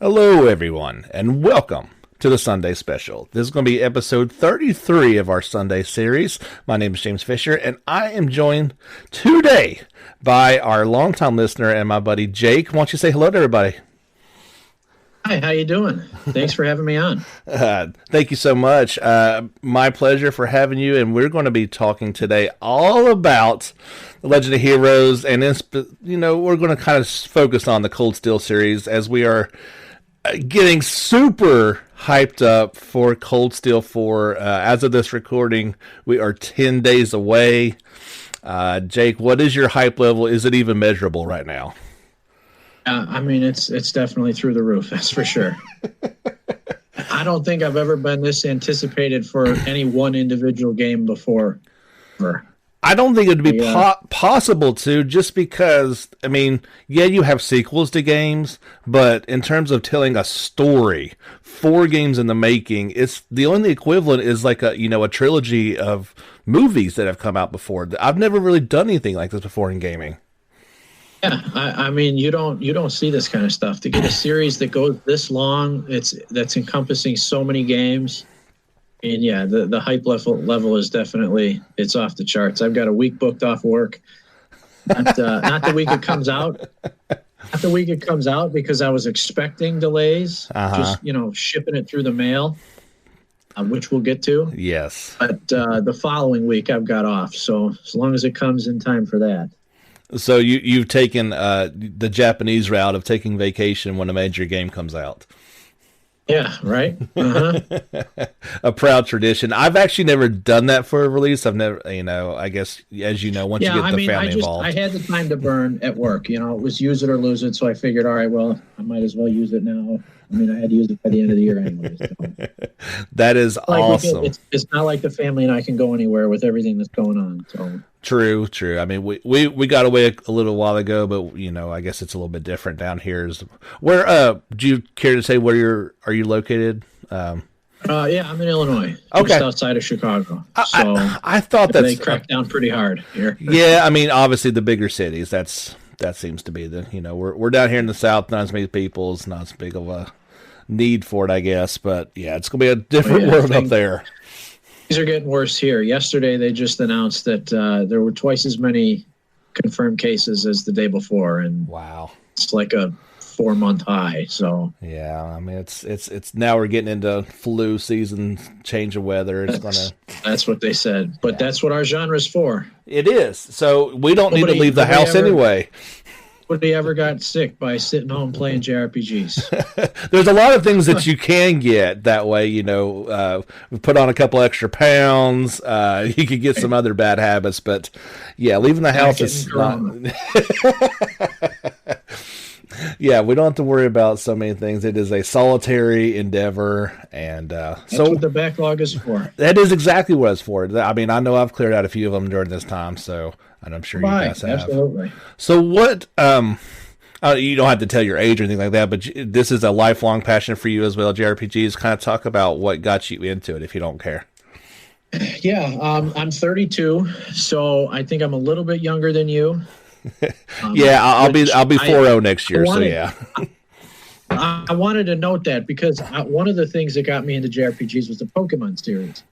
Hello, everyone, and welcome to the Sunday Special. This is going to be episode 33 of our Sunday series. My name is James Fisher, and I am joined today by our longtime listener and my buddy Jake. Why don't you say hello to everybody? Hi, how you doing? Thanks for having me on. Thank you so much. My pleasure for having you, and we're going to be talking today all about the Legend of Heroes, and we're going to kind of focus on the Cold Steel series as we are getting super hyped up for Cold Steel 4. As of this recording, we are 10 days away. Jake, what is your hype level? Is it even measurable right now? It's definitely through the roof, that's for sure. I don't think I've ever been this anticipated for any one individual game before. I don't think it would be possible to, just because, you have sequels to games, but in terms of telling a story, 4 games in the making, it's the only equivalent is like a trilogy of movies that have come out before. I've never really done anything like this before in gaming. Yeah, you don't see this kind of stuff. To get a series that goes this long, that's encompassing so many games. And yeah, the hype level is definitely, it's off the charts. I've got a week booked off work. Not the week it comes out. Not the week it comes out, because I was expecting delays. Just shipping it through the mail, which we'll get to. Yes. But the following week I've got off. So as long as it comes in time for that. So you've taken the Japanese route of taking vacation when a major game comes out. Yeah, right. Uh-huh. A proud tradition. I've actually never done that for a release. I've never, I guess, as you know, once you get the family involved. I had the time to burn at work. It was use it or lose it. So I figured, all right, well, I might as well use it now. I had to use it by the end of the year anyway. So. That is awesome. It's not like the family and I can go anywhere with everything that's going on. So. True. We got away a little while ago, but I guess it's a little bit different down here. Where do you care to say where are you located? Yeah, I'm in Illinois, okay, just outside of Chicago. So I thought they cracked down pretty hard here. Yeah, obviously the bigger cities. That seems to be we're down here in the South. Not as many people. It's not as big of a need for it, I guess. But yeah, it's gonna be a different world up there. Things are getting worse here. Yesterday, they just announced that there were twice as many confirmed cases as the day before, and wow, it's like a 4-month high. So yeah, it's now we're getting into flu season, change of weather. That's what they said, but that's what our genre is for. It is. So we don't need to leave the house anyway. Nobody ever got sick by sitting home playing JRPGs. There's a lot of things that you can get that way, put on a couple extra pounds. You could get some other bad habits, but yeah, leaving the house is not. Yeah, we don't have to worry about so many things. It is a solitary endeavor, and that's what the backlog is for. That is exactly what it's for. I know I've cleared out a few of them during this time, and I'm sure you guys have. Absolutely. So what? You don't have to tell your age or anything like that, but this is a lifelong passion for you as well. JRPGs. Kind of talk about what got you into it, if you don't care. Yeah, I'm 32, so I think I'm a little bit younger than you. Yeah, I'll be 40 next year. So yeah. I wanted to note that because one of the things that got me into JRPGs was the Pokemon series,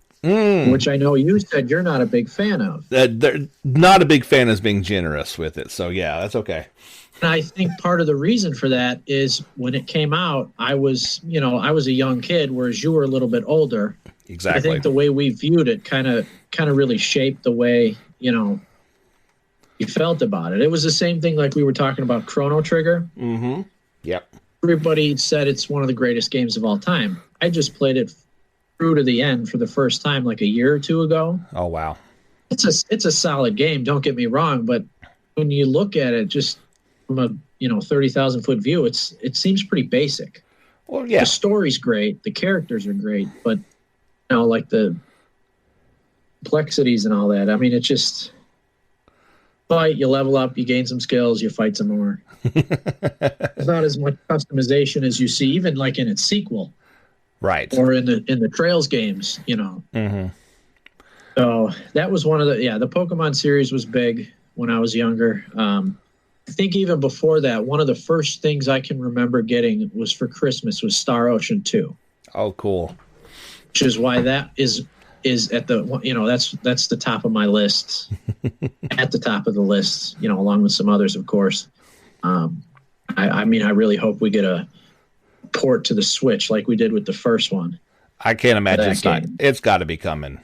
which I know you said you're not a big fan of. They're not a big fan as being generous with it. So yeah, that's okay. And I think part of the reason for that is when it came out, I was a young kid, whereas you were a little bit older. Exactly. I think the way we viewed it kind of really shaped the way you felt about it. It was the same thing like we were talking about Chrono Trigger. Mm-hmm. Yep. Everybody said it's one of the greatest games of all time. I just played it through to the end for the first time like a year or two ago. Oh wow. It's a solid game, don't get me wrong, but when you look at it just from a 30,000 foot view, it seems pretty basic. Well, yeah. The story's great, the characters are great, but like the complexities and all that. It's just fight, you level up, you gain some skills, you fight some more. It's not as much customization as you see, even like in its sequel, right? Or in the Trails games, Mm-hmm. So that was one of the Pokemon series was big when I was younger. I think even before that, one of the first things I can remember getting was for Christmas was Star Ocean 2, Oh, cool. which is why that is at the, that's the top of my list, at the top of the list, along with some others, of course. I mean, I really hope we get a port to the Switch like we did with the first one. I can't imagine That it's not. game. It's got to be coming.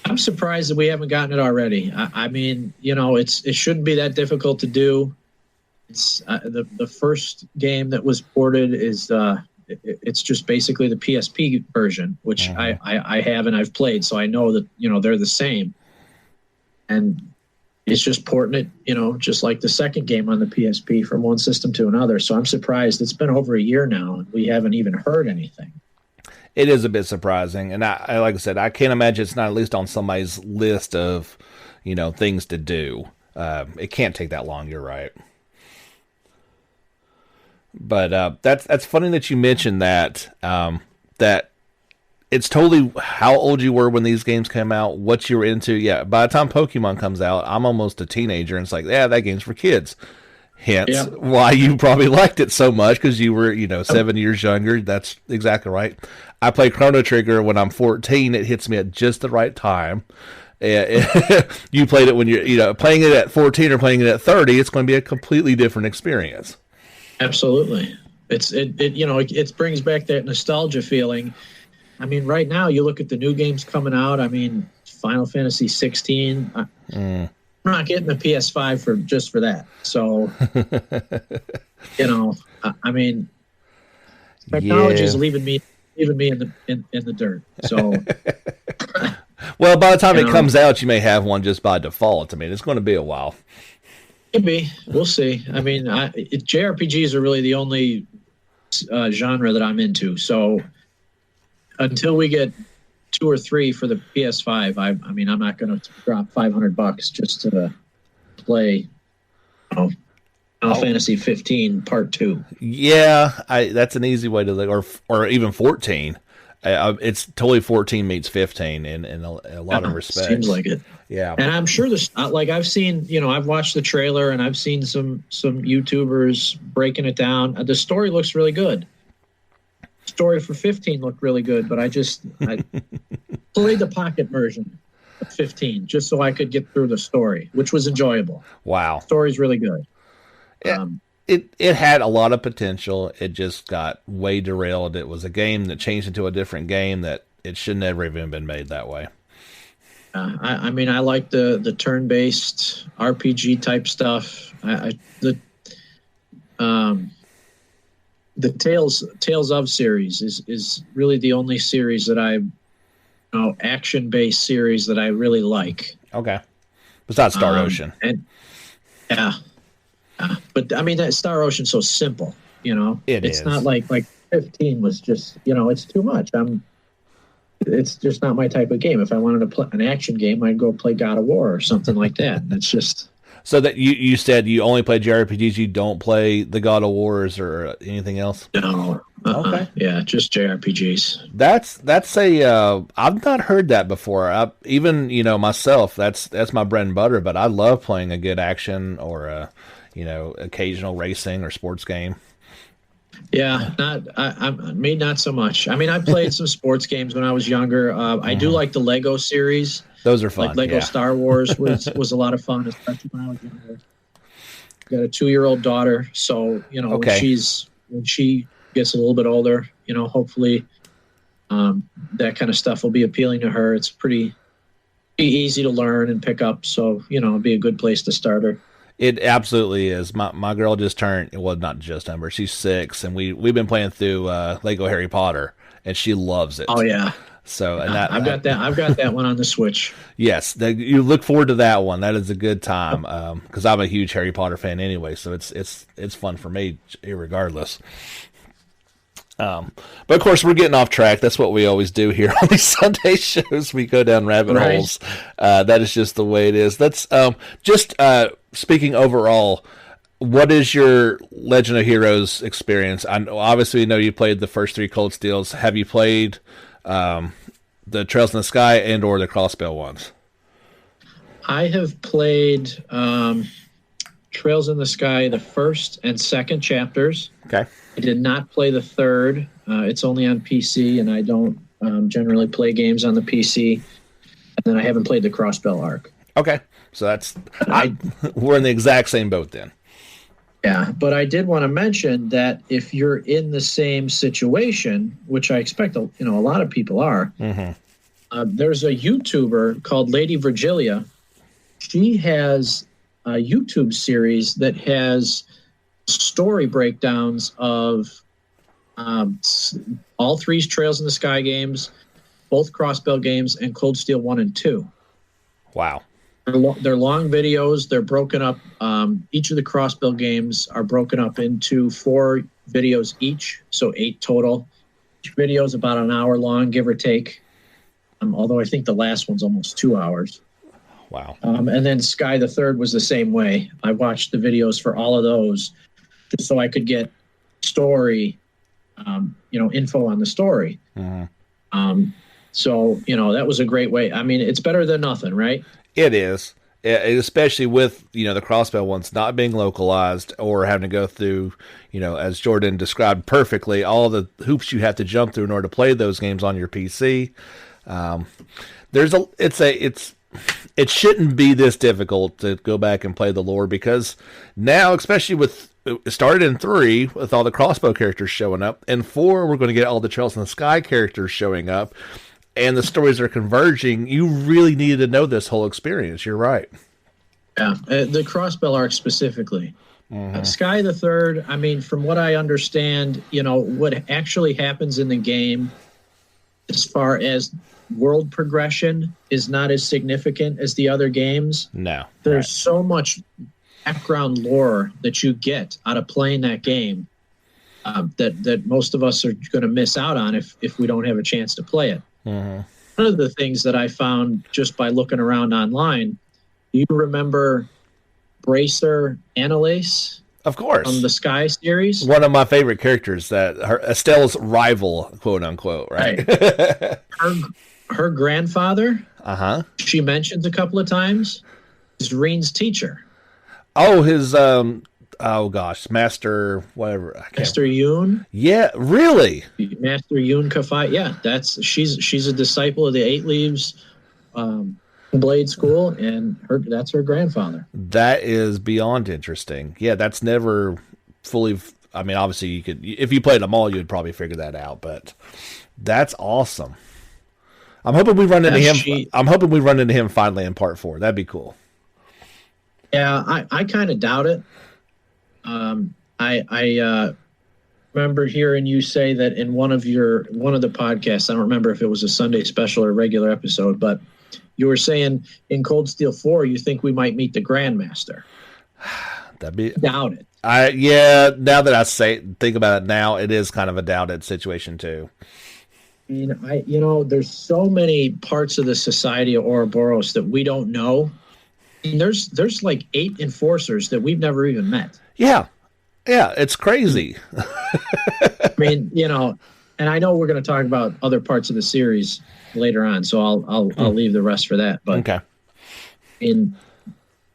I'm surprised that we haven't gotten it already. I mean, it shouldn't be that difficult to do. It's the first game that was ported is it's just basically the PSP version, which I have and I've played, so I know that they're the same. And it's just porting it, just like the second game on the PSP from one system to another. So I'm surprised. It's been over a year now, and we haven't even heard anything. It is a bit surprising, and I like I said, I can't imagine it's not at least on somebody's list of, things to do. It can't take that long. You're right. But that's funny that you mentioned that. That it's totally how old you were when these games came out, what you were into. Yeah, by the time Pokemon comes out, I'm almost a teenager, and it's like, yeah, that game's for kids. Hence why you probably liked it so much, because you were, 7 years younger. That's exactly right. I play Chrono Trigger when I'm 14. It hits me at just the right time. You played it when you're, playing it at 14 or playing it at 30, it's going to be a completely different experience. Absolutely. It brings back that nostalgia feeling. I mean, right now you look at the new games coming out. I mean, Final Fantasy 16. I'm not getting the PS5 just for that. So, I mean, technology is leaving me in the dirt. So, well, by the time it comes out, you may have one just by default. I mean, it's going to be a while. Maybe we'll see. I mean, JRPGs are really the only genre that I'm into. So, until we get 2 or 3 for the PS5, I mean, I'm not going to drop $500 just to play Final Fantasy 15 Part 2. Yeah, that's an easy way to look, or even 14. It's totally 14 meets 15 in a lot of respects. Seems like it. Yeah, and I'm sure this. Like I've seen, I've watched the trailer and I've seen some YouTubers breaking it down. The story looks really good. Story for 15 looked really good, but I played the pocket version of 15 just so I could get through the story, which was enjoyable. Wow, story's really good. It had a lot of potential. It just got way derailed. It was a game that changed into a different game that it should never even been made that way. I mean, I like the turn-based RPG type stuff. The Tales of series is really the only series that action-based series that I really like. Okay, besides Star Ocean. And but I mean, that Star Ocean's so simple. It's not like 15 was just it's too much. It's just not my type of game. If I wanted to play an action game, I'd go play God of War or something like that. And it's just. So that you said you only play JRPGs, you don't play the God of Wars or anything else? No. Okay. Yeah, just JRPGs. That's I've not heard that before. Even myself, that's my bread and butter. But I love playing a good action or occasional racing or sports game. Yeah, not so much. I mean, I played some sports games when I was younger. I do like the Lego series. Those are fun. Like Lego Star Wars was a lot of fun, especially when I was younger. Got a 2-year-old daughter, so when she gets a little bit older, hopefully that kind of stuff will be appealing to her. It's pretty easy to learn and pick up, so it'd be a good place to start her. It absolutely is. My girl just turned, well, not just but she's 6, and we've been playing through Lego Harry Potter, and she loves it. Oh yeah. So I've got that one on the Switch. Yes, you look forward to that one. That is a good time because I'm a huge Harry Potter fan anyway. So it's fun for me regardless. But of course, we're getting off track. That's what we always do here on these Sunday shows. We go down rabbit holes. That is just the way it is. That's just speaking overall. What is your Legend of Heroes experience? Obviously, we know you played the first 3 Cold Steels. Have you played the Trails in the Sky and or the Crossbell ones? I have played Trails in the Sky, the first and second chapters. Okay. I did not play the third. It's only on PC, and I don't generally play games on the PC. And then I haven't played the Crossbell arc. Okay. So we're in the exact same boat then. Yeah, but I did want to mention that if you're in the same situation, which I expect a lot of people are, there's a YouTuber called Lady Virgilia. She has a YouTube series that has story breakdowns of all three Trails in the Sky games, both Crossbell games, and Cold Steel 1 and 2. Wow. They're long videos. They're broken up. Each of the Crossbell games are broken up into 4 videos each, so 8 total. Each video is about an hour long, give or take, although I think the last one's almost 2 hours. Wow. And then Sky the Third was the same way. I watched the videos for all of those just so I could get story, info on the story. So, that was a great way. I mean, it's better than nothing, right? It is, especially with, the Crossbell ones not being localized or having to go through, as Jordan described perfectly, all the hoops you have to jump through in order to play those games on your PC. It shouldn't be this difficult to go back and play the lore, because now, especially with it started in 3 with all the Crossbow characters showing up, and 4 we're going to get all the Trails in the Sky characters showing up, and the stories are converging. You really needed to know this whole experience. You're right. Yeah, the Crossbell arc specifically. Sky the Third, I mean, from what I understand, what actually happens in the game as far as world progression is not as significant as the other games. No. There's so much background lore that you get out of playing that game that most of us are going to miss out on if we don't have a chance to play it. One of the things that I found just by looking around online, do you remember Bracer Annalise? Of course. From the Sky series? One of my favorite characters, Estelle's rival, quote unquote, right? Her grandfather, she mentions a couple of times, is Reen's teacher. Oh, his Master whatever. Master Yoon. Yeah, really. Master Yoon Kafai. Yeah, she's a disciple of the Eight Leaves Blade School, and that's her grandfather. That is beyond interesting. Yeah, that's never fully. I mean, obviously you could, if you played them all, you'd probably figure that out. But that's awesome. I'm hoping we run into him. I'm hoping we run into him finally in part 4. That'd be cool. Yeah, I kind of doubt it. I remember hearing you say that in one of the podcasts. I don't remember if it was a Sunday special or a regular episode, but you were saying in Cold Steel 4 you think we might meet the Grandmaster. Doubt it. Now that I think about it now, it is kind of a doubted situation too. There's so many parts of the Society of Ouroboros that we don't know. There's like 8 enforcers that we've never even met. Yeah, it's crazy. I mean, and I know we're going to talk about other parts of the series later on, so I'll leave the rest for that. But okay.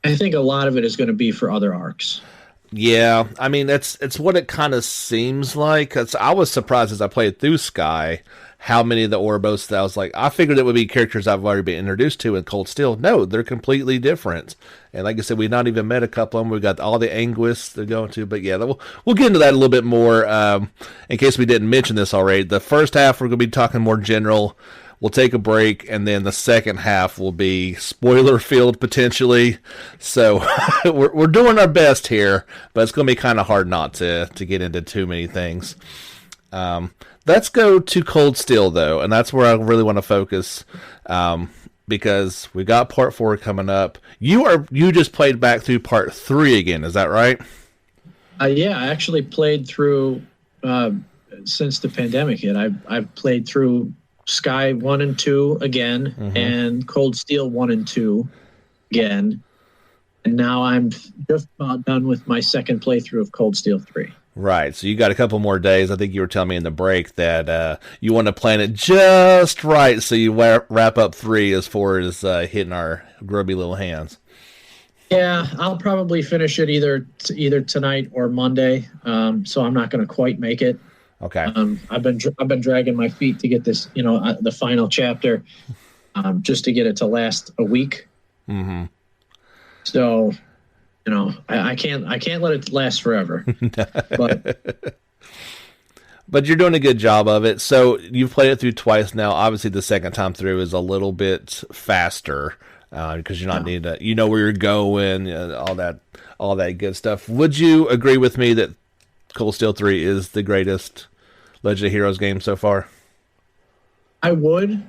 I think a lot of it is going to be for other arcs. Yeah, I mean, it's what it kind of seems like. 'Cause I was surprised as I played through Sky how many of the Ouroboros that I was like, I figured it would be characters I've already been introduced to in Cold Steel. No, they're completely different. And like I said, we've not even met a couple of them. We've got all the Anguists they're going to. But yeah, we'll get into that a little bit more. In case we didn't mention this already, the first half we're going to be talking more general. We'll take a break, and then the second half will be spoiler filled potentially. So we're doing our best here, but it's going to be kind of hard not to get into too many things. Let's go to Cold Steel, though, and that's where I really want to focus, because we got part 4 coming up. You just played back through part 3 again, is that right? Yeah, I actually played through since the pandemic hit. I've played through Sky 1 and 2 again, and Cold Steel 1 and 2 again, and now I'm just about done with my second playthrough of Cold Steel 3. Right, so you got a couple more days. I think you were telling me in the break that you want to plan it just right so you wrap up 3 as far as hitting our grubby little hands. Yeah, I'll probably finish it either tonight or Monday. So I'm not going to quite make it. Okay. I've been dragging my feet to get this, the final chapter, just to get it to last a week. Mm-hmm. So, I can't let it last forever. But But you're doing a good job of it. So you've played it through twice now. Obviously, the second time through is a little bit faster because you're not needing to, you know where you're going, all that good stuff. Would you agree with me that Cold Steel 3 is the greatest Legend of Heroes game so far? I would,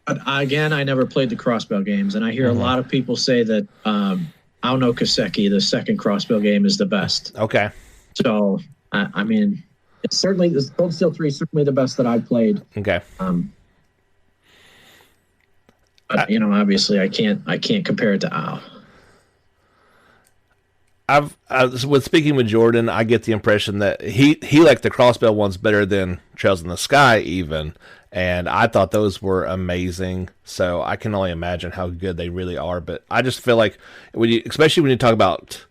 but again, I never played the Crossbell games, and I hear a lot of people say that Aono Kaseki, the second Crossbell game, is the best. Okay. So, I mean, it's certainly Cold Steel 3 is certainly the best that I've played. Okay. But obviously, I can't compare it to AO. With speaking with Jordan, I get the impression that he liked the Crossbell ones better than Trails in the Sky even, and I thought those were amazing. So I can only imagine how good they really are. But I just feel like especially when you talk about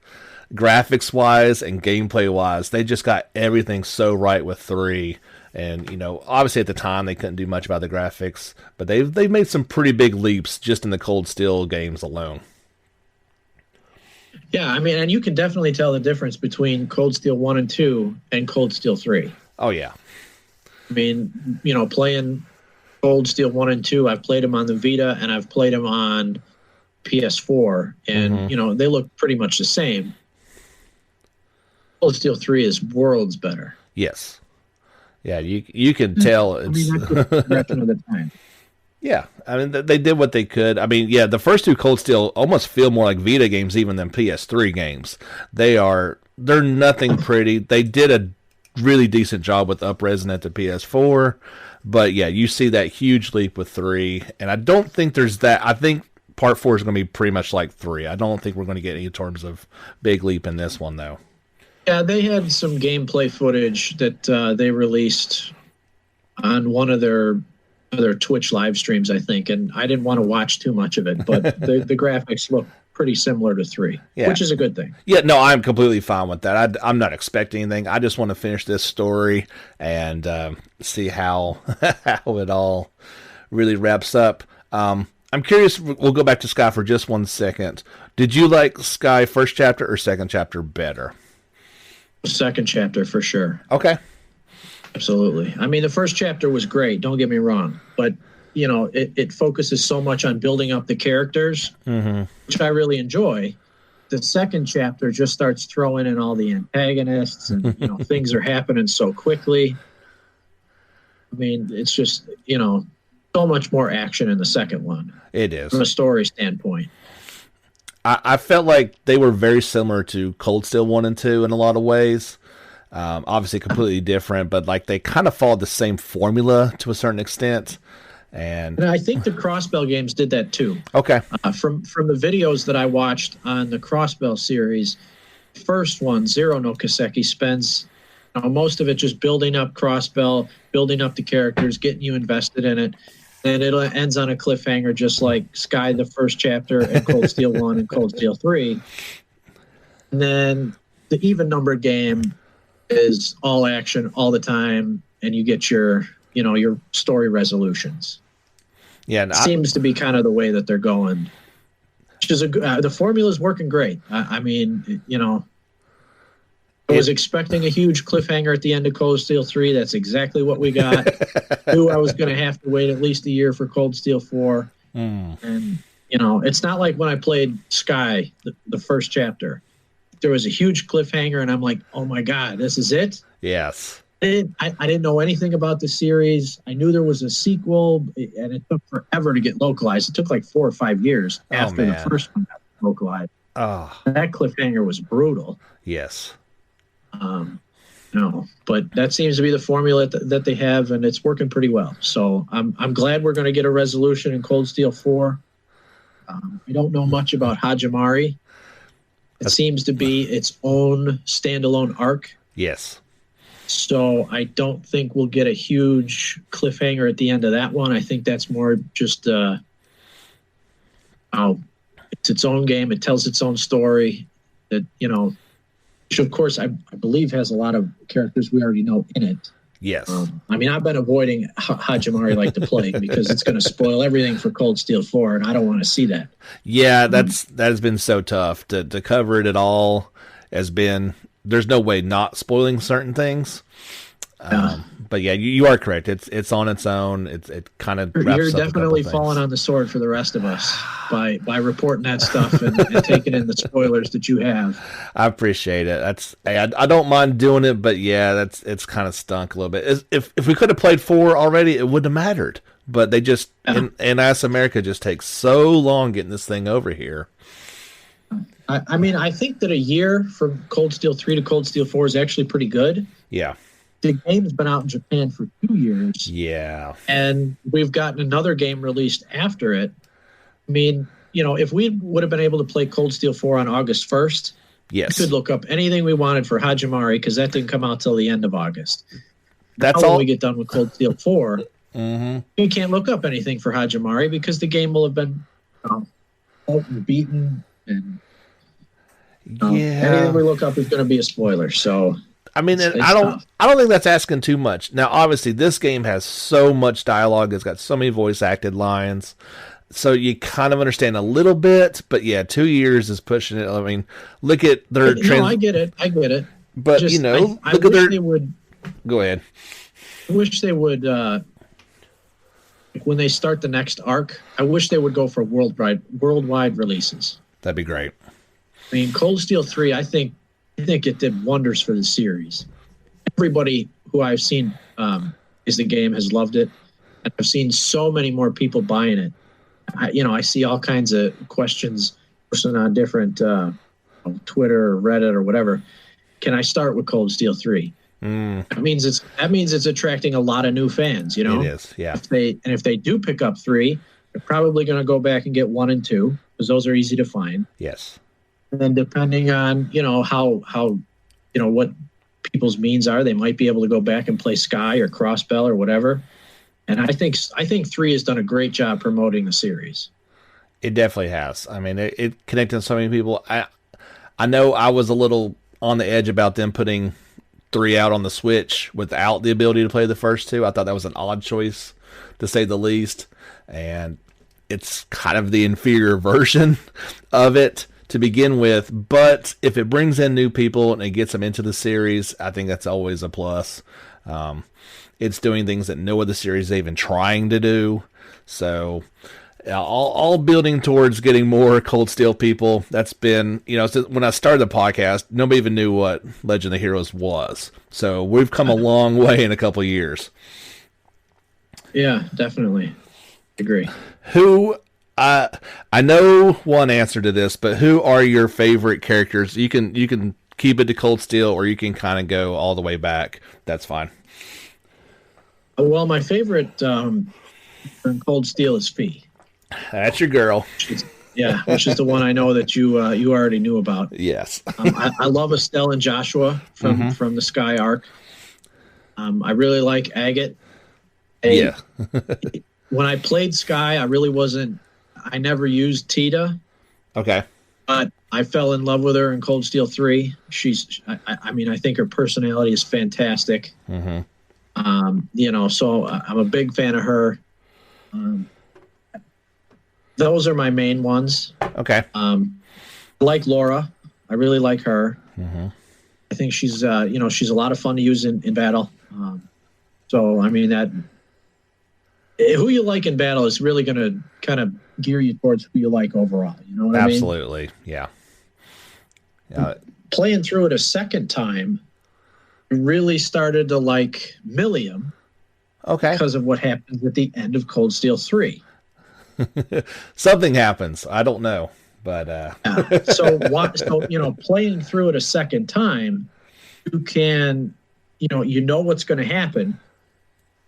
graphics wise and gameplay wise, they just got everything so right with 3. And obviously at the time they couldn't do much about the graphics, but they've made some pretty big leaps just in the Cold Steel games alone. Yeah, I mean, and you can definitely tell the difference between Cold Steel 1 and 2 and Cold Steel 3. Oh, yeah. I mean, playing Cold Steel 1 and 2, I've played them on the Vita and I've played them on PS4, and, they look pretty much the same. Cold Steel 3 is worlds better. Yes. Yeah, you can tell. I mean, that's just a fraction of the time. Yeah, I mean, they did what they could. I mean, yeah, the first 2 Cold Steel almost feel more like Vita games even than PS3 games. They're nothing pretty. They did a really decent job with up-resing at the PS4, but yeah, you see that huge leap with 3, and I don't think there's that. I think Part 4 is going to be pretty much like 3. I don't think we're going to get any terms of big leap in this one, though. Yeah, they had some gameplay footage that they released on one of their Twitch live streams, I think, and I didn't want to watch too much of it, but the graphics look pretty similar to 3, which is a good thing. Yeah, no, I'm completely fine with that. I'm not expecting anything. I just want to finish this story and see how how it all really wraps up. I'm curious. We'll go back to Sky for just 1 second. Did you like Sky first chapter or second chapter better? Second chapter for sure. Okay. Absolutely. I mean, the first chapter was great. Don't get me wrong, but it focuses so much on building up the characters, which I really enjoy. The second chapter just starts throwing in all the antagonists, and things are happening so quickly. I mean, it's just so much more action in the second one. It is from a story standpoint. I felt like they were very similar to Cold Steel 1 and 2 in a lot of ways. Obviously completely different, but like they kind of followed the same formula to a certain extent. And I think the Crossbell games did that too. Okay. From the videos that I watched on the Crossbell series, first one, Zero no Kaseki, spends most of it just building up Crossbell, building up the characters, getting you invested in it. And it ends on a cliffhanger, just like Sky, the first chapter, and Cold Steel 1 and Cold Steel 3. And then the even-numbered game is all action all the time, and you get your story resolutions. Yeah, it seems to be kind of the way that they're going. Which is the formula is working great. I mean, I was expecting a huge cliffhanger at the end of Cold Steel 3. That's exactly what we got. Knew I was going to have to wait at least a year for Cold Steel 4. And, it's not like when I played Sky, the first chapter. There was a huge cliffhanger, and I'm like, oh, my God, this is it? Yes. I didn't know anything about the series. I knew there was a sequel, and it took forever to get localized. It took like 4 or 5 years after the first one got localized. Oh. That cliffhanger was brutal. Yes. No, but that seems to be the formula that they have, and it's working pretty well. So I'm glad we're going to get a resolution in Cold Steel 4. I don't know much about Hajimari. It seems to be its own standalone arc. Yes. So I don't think we'll get a huge cliffhanger at the end of that one. I think that's more just It's its own game. It tells its own story. That which of course I believe has a lot of characters we already know in it. Yes. I mean, I've been avoiding Hajimari like the plague because it's going to spoil everything for Cold Steel 4, and I don't want to see that. Yeah, that has been so tough to cover it at all. Has been, there's no way not spoiling certain things. But yeah, you are correct. It's on its own. It kind of you're definitely falling on the sword for the rest of us by reporting that stuff and taking in the spoilers that you have. I appreciate it. I don't mind doing it, but yeah, it's kind of stunk a little bit. If we could have played 4 already, it wouldn't have mattered. But they just in Us America just takes so long getting this thing over here. I mean, I think that a year from Cold Steel 3 to Cold Steel 4 is actually pretty good. Yeah. The game's been out in Japan for 2 years. Yeah. And we've gotten another game released after it. I mean, if we would have been able to play Cold Steel 4 on August 1st, yes, we could look up anything we wanted for Hajimari because that didn't come out till the end of August. That's now all. When we get done with Cold Steel 4, mm-hmm. you can't look up anything for Hajimari because the game will have been beaten and anything we look up is going to be a spoiler. So I mean, I don't think that's asking too much. Now, obviously, this game has so much dialogue. It's got so many voice acted lines, so you kind of understand a little bit. But yeah, 2 years is pushing it. I mean, look at their. I get it. But just, look I at wish their. They would. Go ahead. I wish they would. When they start the next arc, I wish they would go for worldwide releases. That'd be great. I mean, Cold Steel 3, I think it did wonders for the series. Everybody who I've seen is the game has loved it. And I've seen so many more people buying it. I see all kinds of questions posted on different Twitter or Reddit or whatever. Can I start with Cold Steel 3? That means it's attracting a lot of new fans. It is, yeah. If they do pick up 3, they're probably going to go back and get 1 and 2 because those are easy to find. Yes. And then depending on, how what people's means are, they might be able to go back and play Sky or Crossbell or whatever. And I think 3 has done a great job promoting the series. It definitely has. I mean, it connected so many people. I know I was a little on the edge about them putting 3 out on the Switch without the ability to play the first 2. I thought that was an odd choice, to say the least. And it's kind of the inferior version of it to begin with, but if it brings in new people and it gets them into the series, I think that's always a plus. It's doing things that no other series is even trying to do. So all building towards getting more Cold Steel people. That's been, when I started the podcast, nobody even knew what Legend of Heroes was. So we've come a long way in a couple of years. Yeah, definitely. Agree. I know one answer to this, but who are your favorite characters? You can keep it to Cold Steel, or you can kind of go all the way back. That's fine. Well, my favorite from Cold Steel is Fee. That's your girl. Which is the one I know that you already knew about. Yes. I love Estelle and Joshua from the Sky arc. I really like Agate. Yeah. When I played Sky, I never used Tita. Okay. But I fell in love with her in Cold Steel 3. I think her personality is fantastic. Mm-hmm. So I'm a big fan of her. Those are my main ones. Okay. I like Laura. I really like her. Mm-hmm. I think she's a lot of fun to use in battle. Who you like in battle is really going to kind of gear you towards who you like overall. You know what I mean? Absolutely. Yeah. Playing through it a second time, I really started to like Milliam. Okay. Because of what happens at the end of Cold Steel 3. Something happens. I don't know, but so playing through it a second time, you can, what's going to happen.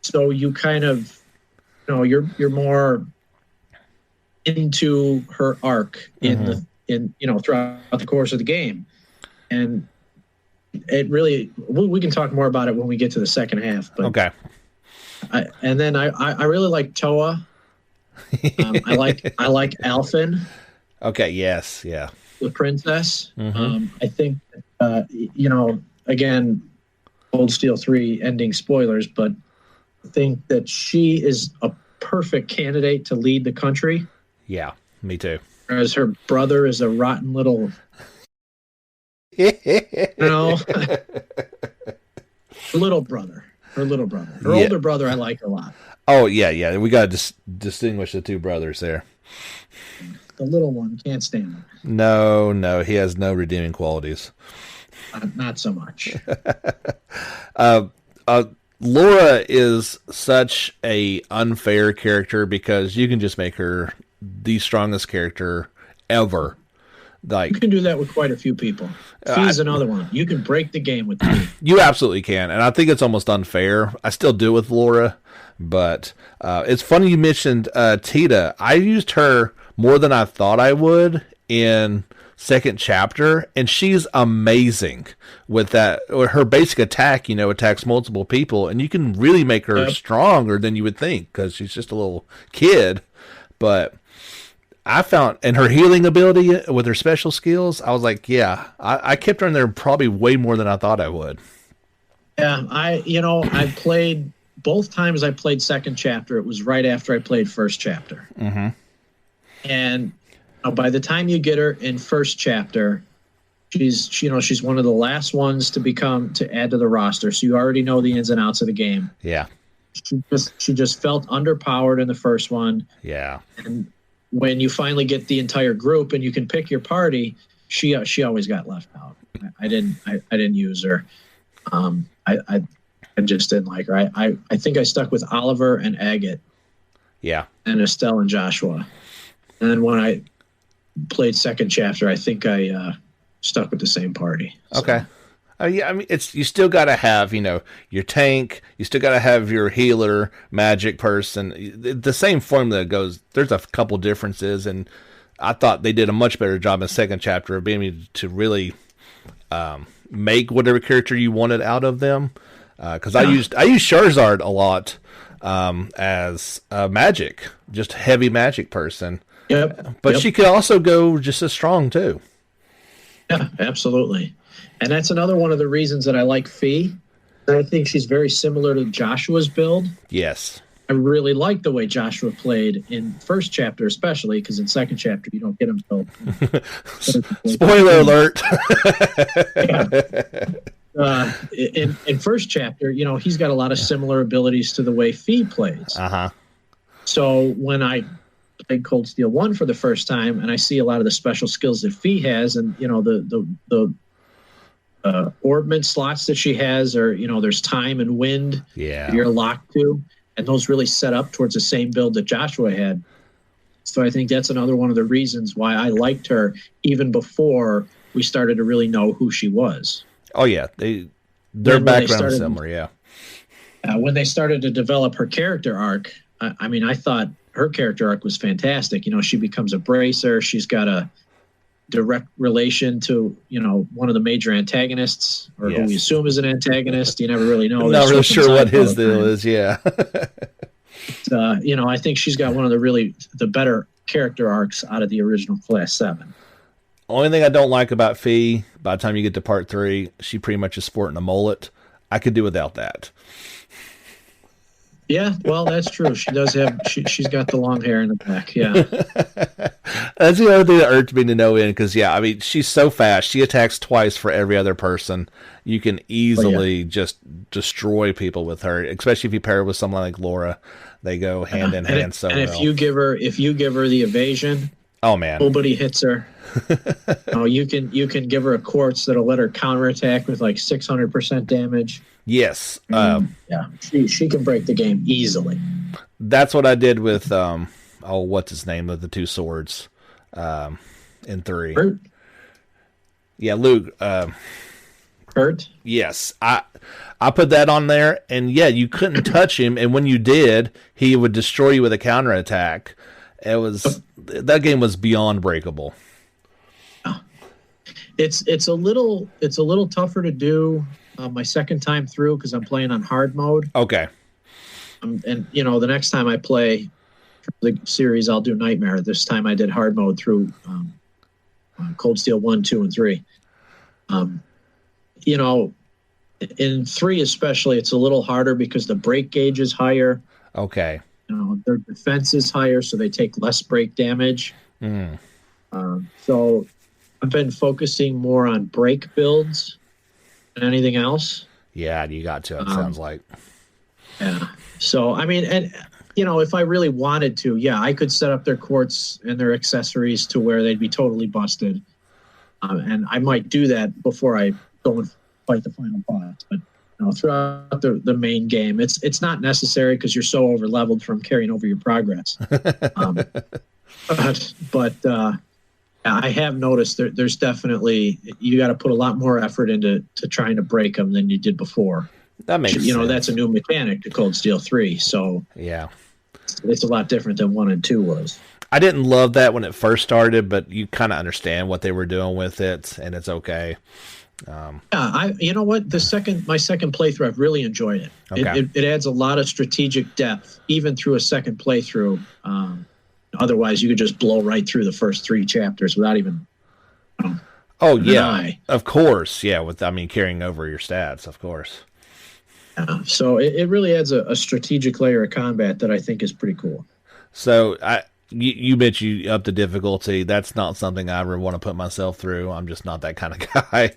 So you kind of, you're more into her arc throughout the course of the game, and it really we can talk more about it when we get to the second half. But okay. I really like Toa. I like Alphen. Okay. Yes. Yeah. the princess. Hmm. I think, again, Cold Steel 3 ending spoilers, but I think that she is a perfect candidate to lead the country, Yeah. Me too. whereas her brother is a rotten little, you know, little brother. Her little brother. Her Yeah. older brother, I like a lot. Oh yeah. Yeah. We got to distinguish the two brothers there. The little one can't stand him. No. No. He has no redeeming qualities. Not so much. Uh, uh, Laura is such a unfair character because you can just make her the strongest character ever. You Like can do that with quite a few people. Fee's another one. You can break the game with Fee. you absolutely can, and I think it's almost unfair. I still do with Laura, but it's funny you mentioned Tita. I used her more than I thought I would in second chapter, and she's amazing with that. Her basic attack, attacks multiple people, and you can really make her Yep. stronger than you would think because she's just a little kid. But I found, and her healing ability with her special skills, I was like, yeah, I kept her in there probably way more than I thought I would. Yeah, I played both times I played second chapter. It was right after I played first chapter. Mm-hmm. And by the time you get her in first chapter, she's one of the last ones to add to the roster. So you already know the ins and outs of the game. Yeah. She just felt underpowered in the first one. Yeah. And when you finally get the entire group and you can pick your party, she always got left out. I didn't use her. I just didn't like her. I think I stuck with Oliver and Agate. Yeah. And Estelle and Joshua. And then when I played second chapter, I think I stuck with the same party. So. Okay. Yeah, I mean, you still got to have, your tank. You still got to have your healer, magic person. The same formula goes. There's a couple differences, and I thought they did a much better job in second chapter of being able to really make whatever character you wanted out of them. Because I used Charizard a lot as a magic, just heavy magic person. Yep. But she could also go just as strong too. Yeah, absolutely. And that's another one of the reasons that I like Fee. I think she's very similar to Joshua's build. Yes. I really like the way Joshua played in first chapter, especially because in second chapter you don't get him till. Spoiler alert. Yeah. In first chapter, he's got a lot of similar abilities to the way Fee plays. Uh-huh. So when I played Cold Steel 1 for the first time, and I see a lot of the special skills that Fee has, and the orbment slots that she has, or there's time and wind you're locked to, and those really set up towards the same build that Joshua had. So I think that's another one of the reasons why I liked her even before we started to really know who she was. Oh yeah, their background is similar. Yeah. When they started to develop her character arc, I thought her character arc was fantastic. She becomes a bracer. She's got a direct relation to one of the major antagonists, or who we assume is an antagonist. You never really know. I'm not really sure what his deal is. Yeah. I think she's got one of the better character arcs out of the original Class 7. Only thing I don't like about Fee, by the time you get to part 3, she pretty much is sporting a mullet. I could do without that. Yeah, well, that's true. She does have. She's got the long hair in the back. Yeah, that's the other thing that irked me to no end. Because she's so fast. She attacks twice for every other person. You can easily just destroy people with her, especially if you pair her with someone like Laura. They go hand in hand. So and if you give her the evasion, oh man, nobody hits her. You can give her a quartz that'll let her counterattack with like 600% damage. Yes. She can break the game easily. That's what I did with what's his name with the two swords in 3. Kurt? Yeah, Luke. Kurt? Yes. I put that on there, and yeah, you couldn't touch him, and when you did, he would destroy you with a counterattack. That game was beyond breakable. It's a little tougher to do my second time through because I'm playing on hard mode. Okay. And the next time I play the series, I'll do Nightmare. This time I did hard mode through Cold Steel 1, 2, and 3. You know, in 3 especially, it's a little harder because the break gauge is higher. Okay. You know, their defense is higher, so they take less break damage. So I've been focusing more on break builds than anything else. Yeah, you got to, it sounds like. Yeah. So, I mean, and, you know, if I really wanted to, yeah, I could set up their quartz and their accessories to where they'd be totally busted. And I might do that before I go and fight the final boss. But, you know, throughout the main game, it's not necessary because you're so over-leveled from carrying over your progress. But I have noticed there's definitely, you got to put a lot more effort into trying to break them than you did before. That makes sense. You know, that's a new mechanic to Cold Steel 3. So yeah, it's a lot different than 1 and 2 was. I didn't love that when it first started, but you kind of understand what they were doing with it, and it's okay. Yeah, you know what? My second playthrough, I've really enjoyed it. Okay. It adds a lot of strategic depth, even through a second playthrough. Otherwise, you could just blow right through the first 3 chapters without even. Oh yeah, of course, yeah. Carrying over your stats, of course. So it really adds a strategic layer of combat that I think is pretty cool. So you bet you up the difficulty. That's not something I ever want to put myself through. I'm just not that kind of guy.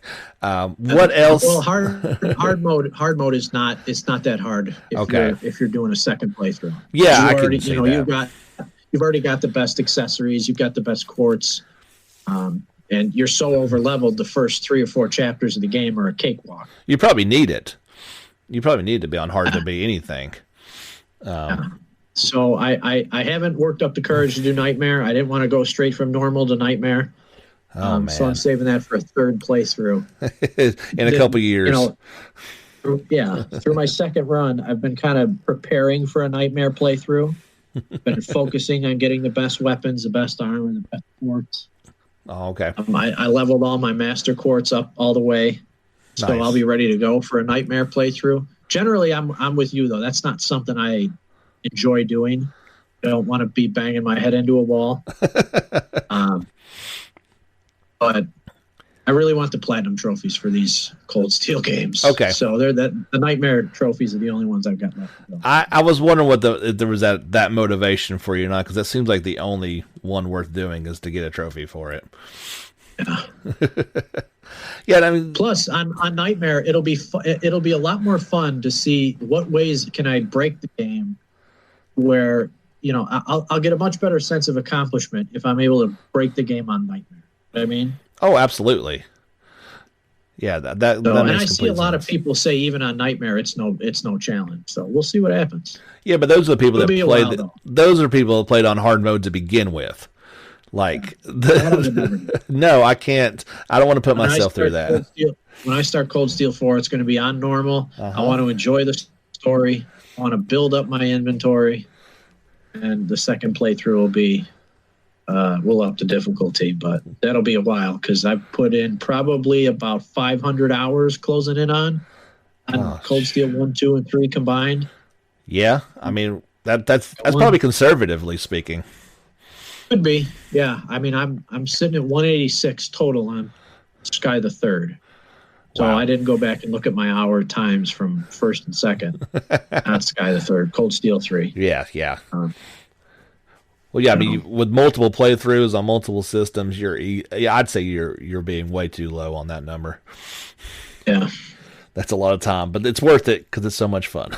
What else? Well, hard mode is not. It's not that hard. If you're doing a second playthrough. Yeah, I can see that. You've already got the best accessories. You've got the best quartz. And you're so over-leveled, the first 3 or 4 chapters of the game are a cakewalk. You probably need it. You probably need to be on hard to be anything. So I haven't worked up the courage to do Nightmare. I didn't want to go straight from normal to Nightmare. Man. So I'm saving that for a third playthrough. In a couple years. Through my second run, I've been kind of preparing for a Nightmare playthrough. Been focusing on getting the best weapons, the best armor, the best quartz. Oh, okay. I leveled all my master quartz up all the way. So nice. I'll be ready to go for a Nightmare playthrough. Generally, I'm with you, though. That's not something I enjoy doing. I don't want to be banging my head into a wall. But I really want the platinum trophies for these Cold Steel games. Okay. So the Nightmare trophies are the only ones I've got left. I was wondering if there was that motivation for you, not because that seems like the only one worth doing is to get a trophy for it. Yeah. Yeah, I mean, plus on Nightmare, it'll be a lot more fun to see what ways can I break the game, where I'll get a much better sense of accomplishment if I'm able to break the game on Nightmare. You know what I mean? Oh, absolutely. Yeah, that makes complete sense. And I see a lot of people say even on Nightmare it's no challenge. So we'll see what happens. Yeah, but those are the people that played. Those are people that played on hard mode to begin with. Like, no, I can't. I don't want to put myself through that. When I start Cold Steel 4, it's going to be on normal. I want to enjoy the story. I want to build up my inventory. And the second playthrough will be, we'll up the difficulty, but that'll be a while because I've put in probably about 500 hours closing in on Cold Steel 1, 2, and 3 combined. Yeah, I mean, that's probably conservatively speaking. Could be, yeah. I mean, I'm sitting at 186 total on Sky the Third, so wow. I didn't go back and look at my hour times from first and second. Not Sky the Third, Cold Steel 3. Yeah. Well, yeah. I mean, with multiple playthroughs on multiple systems, I'd say you're being way too low on that number. Yeah, that's a lot of time, but it's worth it because it's so much fun.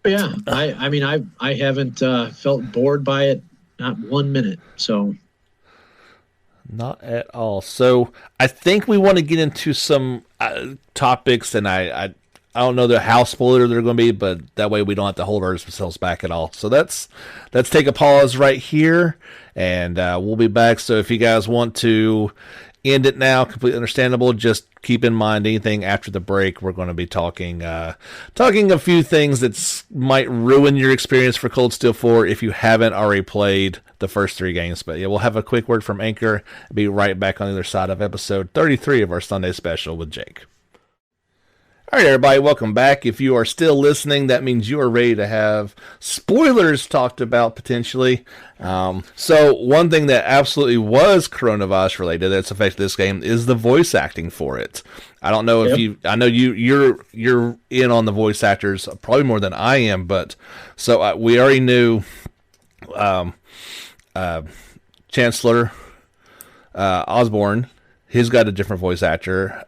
Yeah, I mean, I haven't felt bored by it. Not 1 minute, so. Not at all. So I think we want to get into some topics, and I don't know how spoiler they're going to be, but that way we don't have to hold ourselves back at all. So let's take a pause right here, and we'll be back. So if you guys want to end it now, completely understandable. Just keep in mind anything after the break. We're going to be talking a few things that might ruin your experience for Cold Steel 4 if you haven't already played the first 3 games. But yeah, we'll have a quick word from Anchor. Be right back on the other side of episode 33 of our Sunday special with Jake. All right, everybody, welcome back. If you are still listening, that means you are ready to have spoilers talked about potentially. So one thing that absolutely was coronavirus related that's affected this game is the voice acting for it. I don't know if I know you're in on the voice actors probably more than I am, but so we already knew Chancellor Osborne. He's got a different voice actor.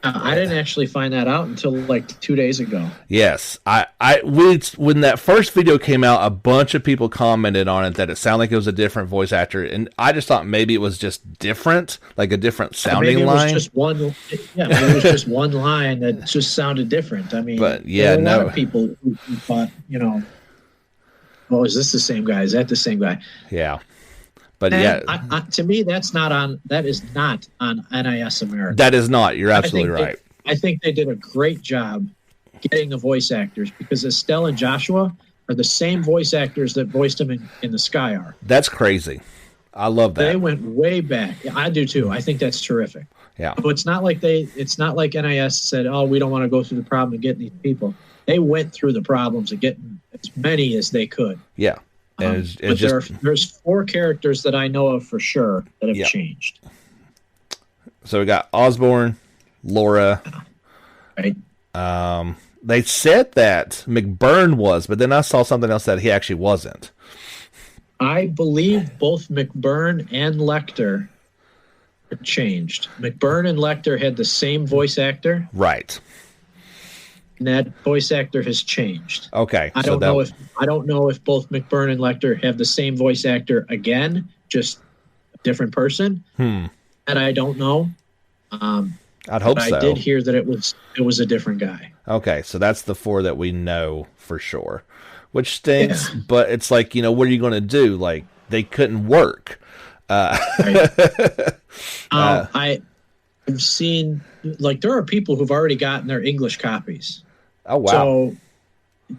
I didn't actually find that out until like 2 days ago. Yes, when that first video came out, a bunch of people commented on it that it sounded like it was a different voice actor, and I just thought maybe it was just different, like a different sounding line. Maybe it was just one line that just sounded different. I mean, but yeah, there were a lot of people who thought, oh, is this the same guy? Is that the same guy? Yeah. But to me, that is not on NIS America. That is not. You're absolutely right. I think they did a great job getting the voice actors because Estelle and Joshua are the same voice actors that voiced him in the Sky Arc. That's crazy. I love that. They went way back. I do too. I think that's terrific. Yeah. So it's not like NIS said, "Oh, we don't want to go through the problem of getting these people." They went through the problems of getting as many as they could. Yeah. There's 4 characters that I know of for sure that have changed. So we got Osborne, Laura. Right. They said that McBurn was, but then I saw something else that he actually wasn't. I believe both McBurn and Lecter changed. McBurn and Lecter had the same voice actor. Right. And that voice actor has changed. Okay. I don't know if both McBurn and Lecter have the same voice actor again, just a different person. And I don't know. I'd hope so. I did hear that it was a different guy. Okay, so that's the 4 that we know for sure, which stinks. Yeah. But it's like, what are you going to do? Like, they couldn't work. Right. I've seen, like, there are people who've already gotten their English copies. Oh, wow. So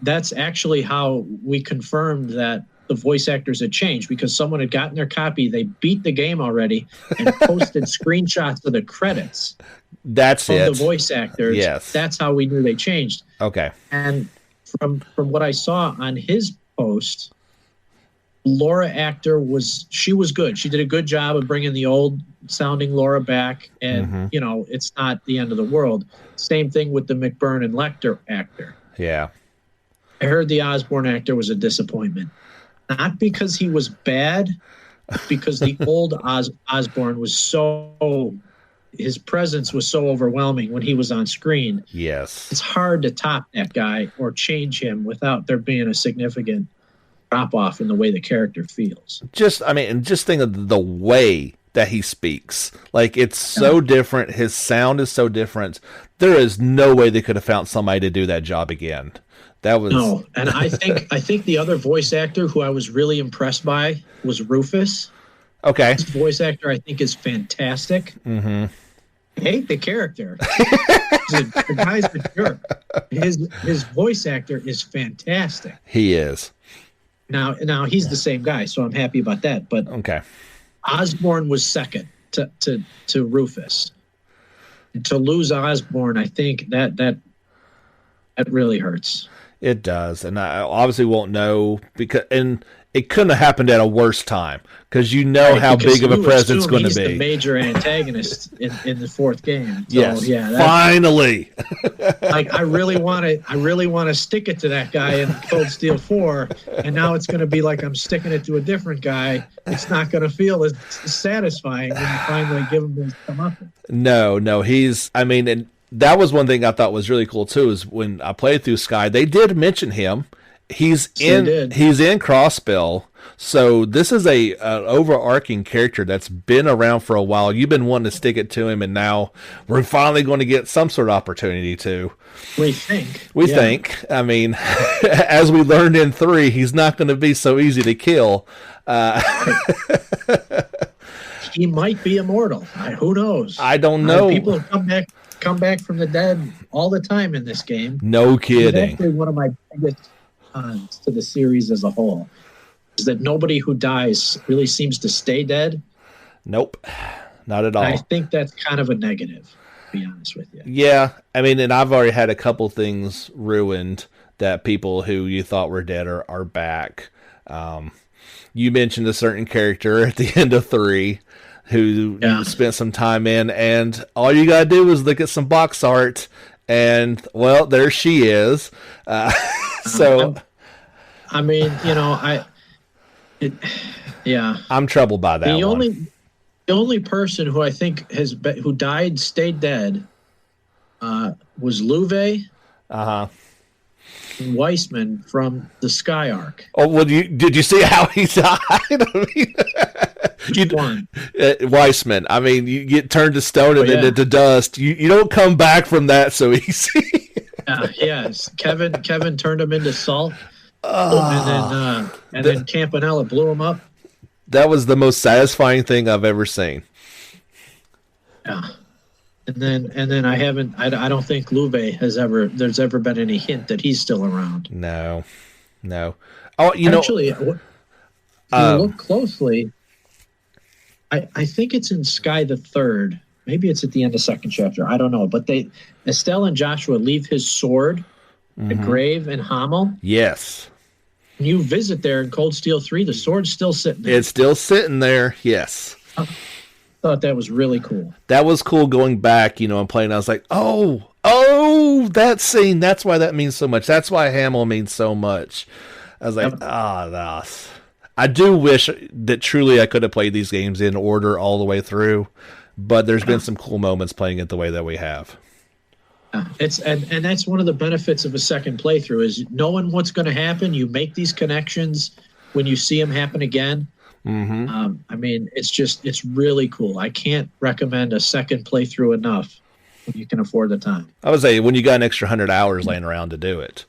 that's actually how we confirmed that the voice actors had changed, because someone had gotten their copy, they beat the game already, and posted screenshots of the credits. That's it. Of the voice actors. Yes. That's how we knew they changed. Okay. And from what I saw on his post, Laura actor was good. She did a good job of bringing the old sounding Laura back, and it's not the end of the world. Same thing with the McBurn and Lecter actor. Yeah. I heard the Osborne actor was a disappointment. Not because he was bad, because the old Osborne was his presence was so overwhelming when he was on screen. Yes. It's hard to top that guy or change him without there being a significant drop off in the way the character feels. Just think of the way that he speaks. Like, it's so different. His sound is so different. There is no way they could have found somebody to do that job again. No, and I think the other voice actor who I was really impressed by was Rufus. Okay. His voice actor, I think, is fantastic. Mm-hmm. I hate the character. The guy's a jerk. His voice actor is fantastic. He is. Now he's the same guy, so I'm happy about that. But okay, Osborne was second to Rufus. And to lose Osborne, I think that really hurts. It does, and I obviously won't know and it couldn't have happened at a worse time, because how big of a presence going to be. He's the major antagonist in the 4th game. So, yes, yeah, finally. Like, I really want to stick it to that guy in Cold Steel 4, and now it's going to be like I'm sticking it to a different guy. It's not going to feel as satisfying when you finally give him his comeuppance. No, and that was one thing I thought was really cool too, is when I played through Sky, they did mention him. He's in Crossbell, so this is an overarching character that's been around for a while. You've been wanting to stick it to him, and now we're finally going to get some sort of opportunity to. We think. I mean, as we learned in 3, he's not going to be so easy to kill. He might be immortal. Who knows? I don't know. People come back from the dead all the time in this game. No kidding. It's actually one of my biggest cons to the series as a whole, is that nobody who dies really seems to stay dead. Nope, not at all. And I think that's kind of a negative. To be honest with you. Yeah, I mean, and I've already had a couple things ruined that people who you thought were dead are back. You mentioned a certain character at the end of 3 who you spent some time in, and all you gotta do is look at some box art, and well, there she is. So, I mean, you know, I'm troubled by that. The only person who I think who died, stayed dead, was Louve. Weissman from the Sky Arc. Oh well, did you see how he died? I mean, Weissman. I mean, you get turned to stone and then into dust. You don't come back from that so easy. Yes, Kevin turned him into salt, and then Campanella blew him up. That was the most satisfying thing I've ever seen. Yeah. And then I don't think Louve there's ever been any hint that he's still around. No. Oh, actually, if you look closely, I think it's in Sky the Third. Maybe it's at the end of second chapter. I don't know. But Estelle and Joshua leave his sword, the grave in Hamel. Yes. When you visit there in Cold Steel 3, the sword's still sitting there. It's still sitting there, yes. Thought that was really cool. That was cool going back, and playing. I was like, oh, that scene. That's why that means so much. That's why Hamel means so much. I was like, I do wish that truly I could have played these games in order all the way through, but there's been some cool moments playing it the way that we have. And that's one of the benefits of a second playthrough is knowing what's going to happen. You make these connections when you see them happen again. I mean, it's really cool. I can't recommend a second playthrough enough when you can afford the time. I would say when you got an extra 100 hours laying around to do it.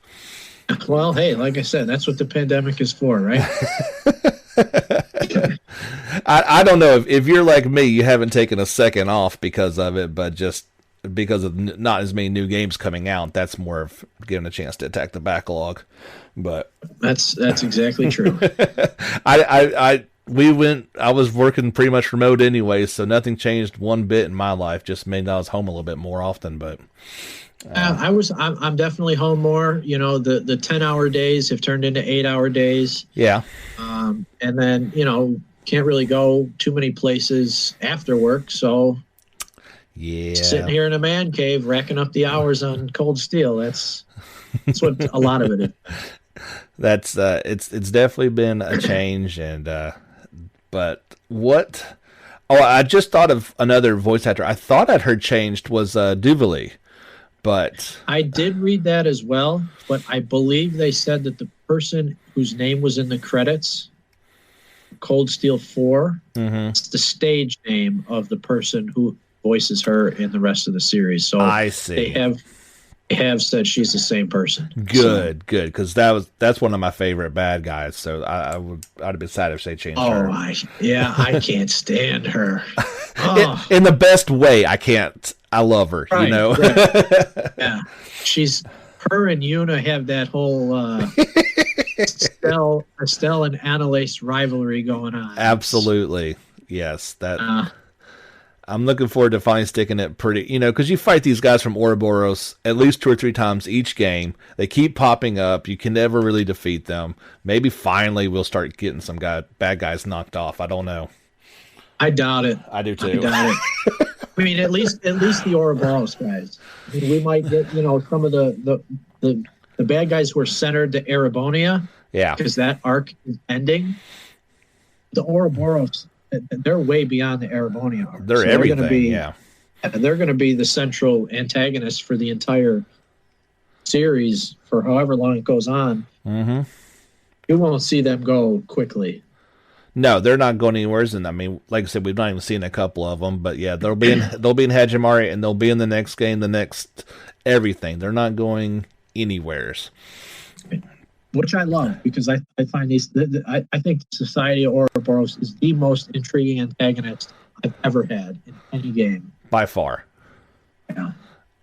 Well, hey, like I said, that's what the pandemic is for, right? I don't know if you're like me, you haven't taken a second off because of it, but just because of not as many new games coming out, that's more of giving a chance to attack the backlog. But that's exactly true. I was working pretty much remote anyway, so nothing changed one bit in my life. Just made I was home a little bit more often, but I'm definitely home more. The 10-hour days have turned into 8-hour days. Yeah. And then, can't really go too many places after work. So sitting here in a man cave, racking up the hours on Cold Steel. That's what a lot of it is. That's it's definitely been a change, and but what? Oh, I just thought of another voice actor. I thought I'd heard changed was Duvally, but I did read that as well. But I believe they said that the person whose name was in the credits, Cold Steel 4, it's the stage name of the person who voices her in the rest of the series. So I see. They have said she's the same person. Good, because that's one of my favorite bad guys. So I'd be sad if they changed her. I can't stand her. In the best way, I can't. I love her. Right, Right. Yeah, her and Yuna have that whole Estelle and Annalise rivalry going on. Absolutely, yes. That. I'm looking forward to finally sticking it pretty, because you fight these guys from Ouroboros at least 2 or 3 times each game. They keep popping up. You can never really defeat them. Maybe finally we'll start getting some bad guys knocked off. I don't know. I doubt it. I do too. I doubt it. I mean, at least the Ouroboros guys. I mean, we might get, some of the bad guys who are centered to Erebonia. Yeah. Because that arc is ending. The Ouroboros, they're way beyond the Erebonia arc. They're everything, They're going to be the central antagonist for the entire series for however long it goes on. You won't see them go quickly. No, they're not going anywhere. And I mean, like I said, we've not even seen a couple of them, but yeah, they'll be in Hajimari, and they'll be in the next game, the next everything. They're not going anywheres. Which I love, because I find I think Society of Ouroboros is the most intriguing antagonist I've ever had in any game. By far. Yeah.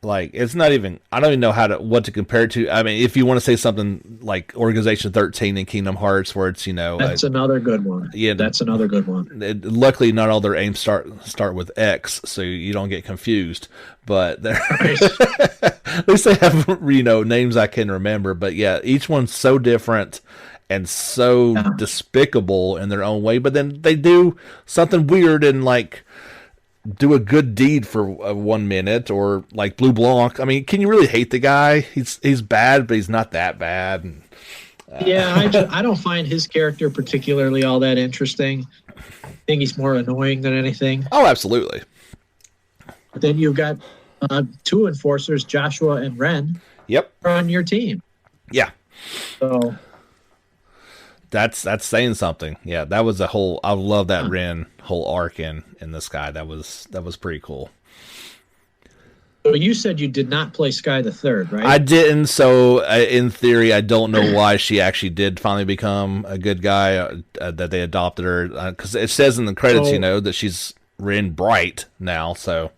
Like, it's not even, I don't even know what to compare it to. I mean, if you want to say something like Organization 13 in Kingdom Hearts, where it's, That's another good one. Yeah, that's another good one. Luckily, not all their aims start with X, so you don't get confused. But at least they have, names I can remember. But yeah, each one's so different and so despicable in their own way. But then they do something weird and like do a good deed for 1 minute, or like Blue Blanc. I mean, can you really hate the guy? He's bad, but he's not that bad. And, I don't find his character particularly all that interesting. I think he's more annoying than anything. Oh, absolutely. But then you've got 2 enforcers, Joshua and Ren. Yep, are on your team. Yeah. So that's saying something. Yeah, that was I love that Ren whole arc in this guy. That was pretty cool. So you said you did not play Sky the Third, right? I didn't. So in theory, I don't know why she actually did finally become a good guy. That they adopted her, because it says in the credits, that she's Ren Bright now. So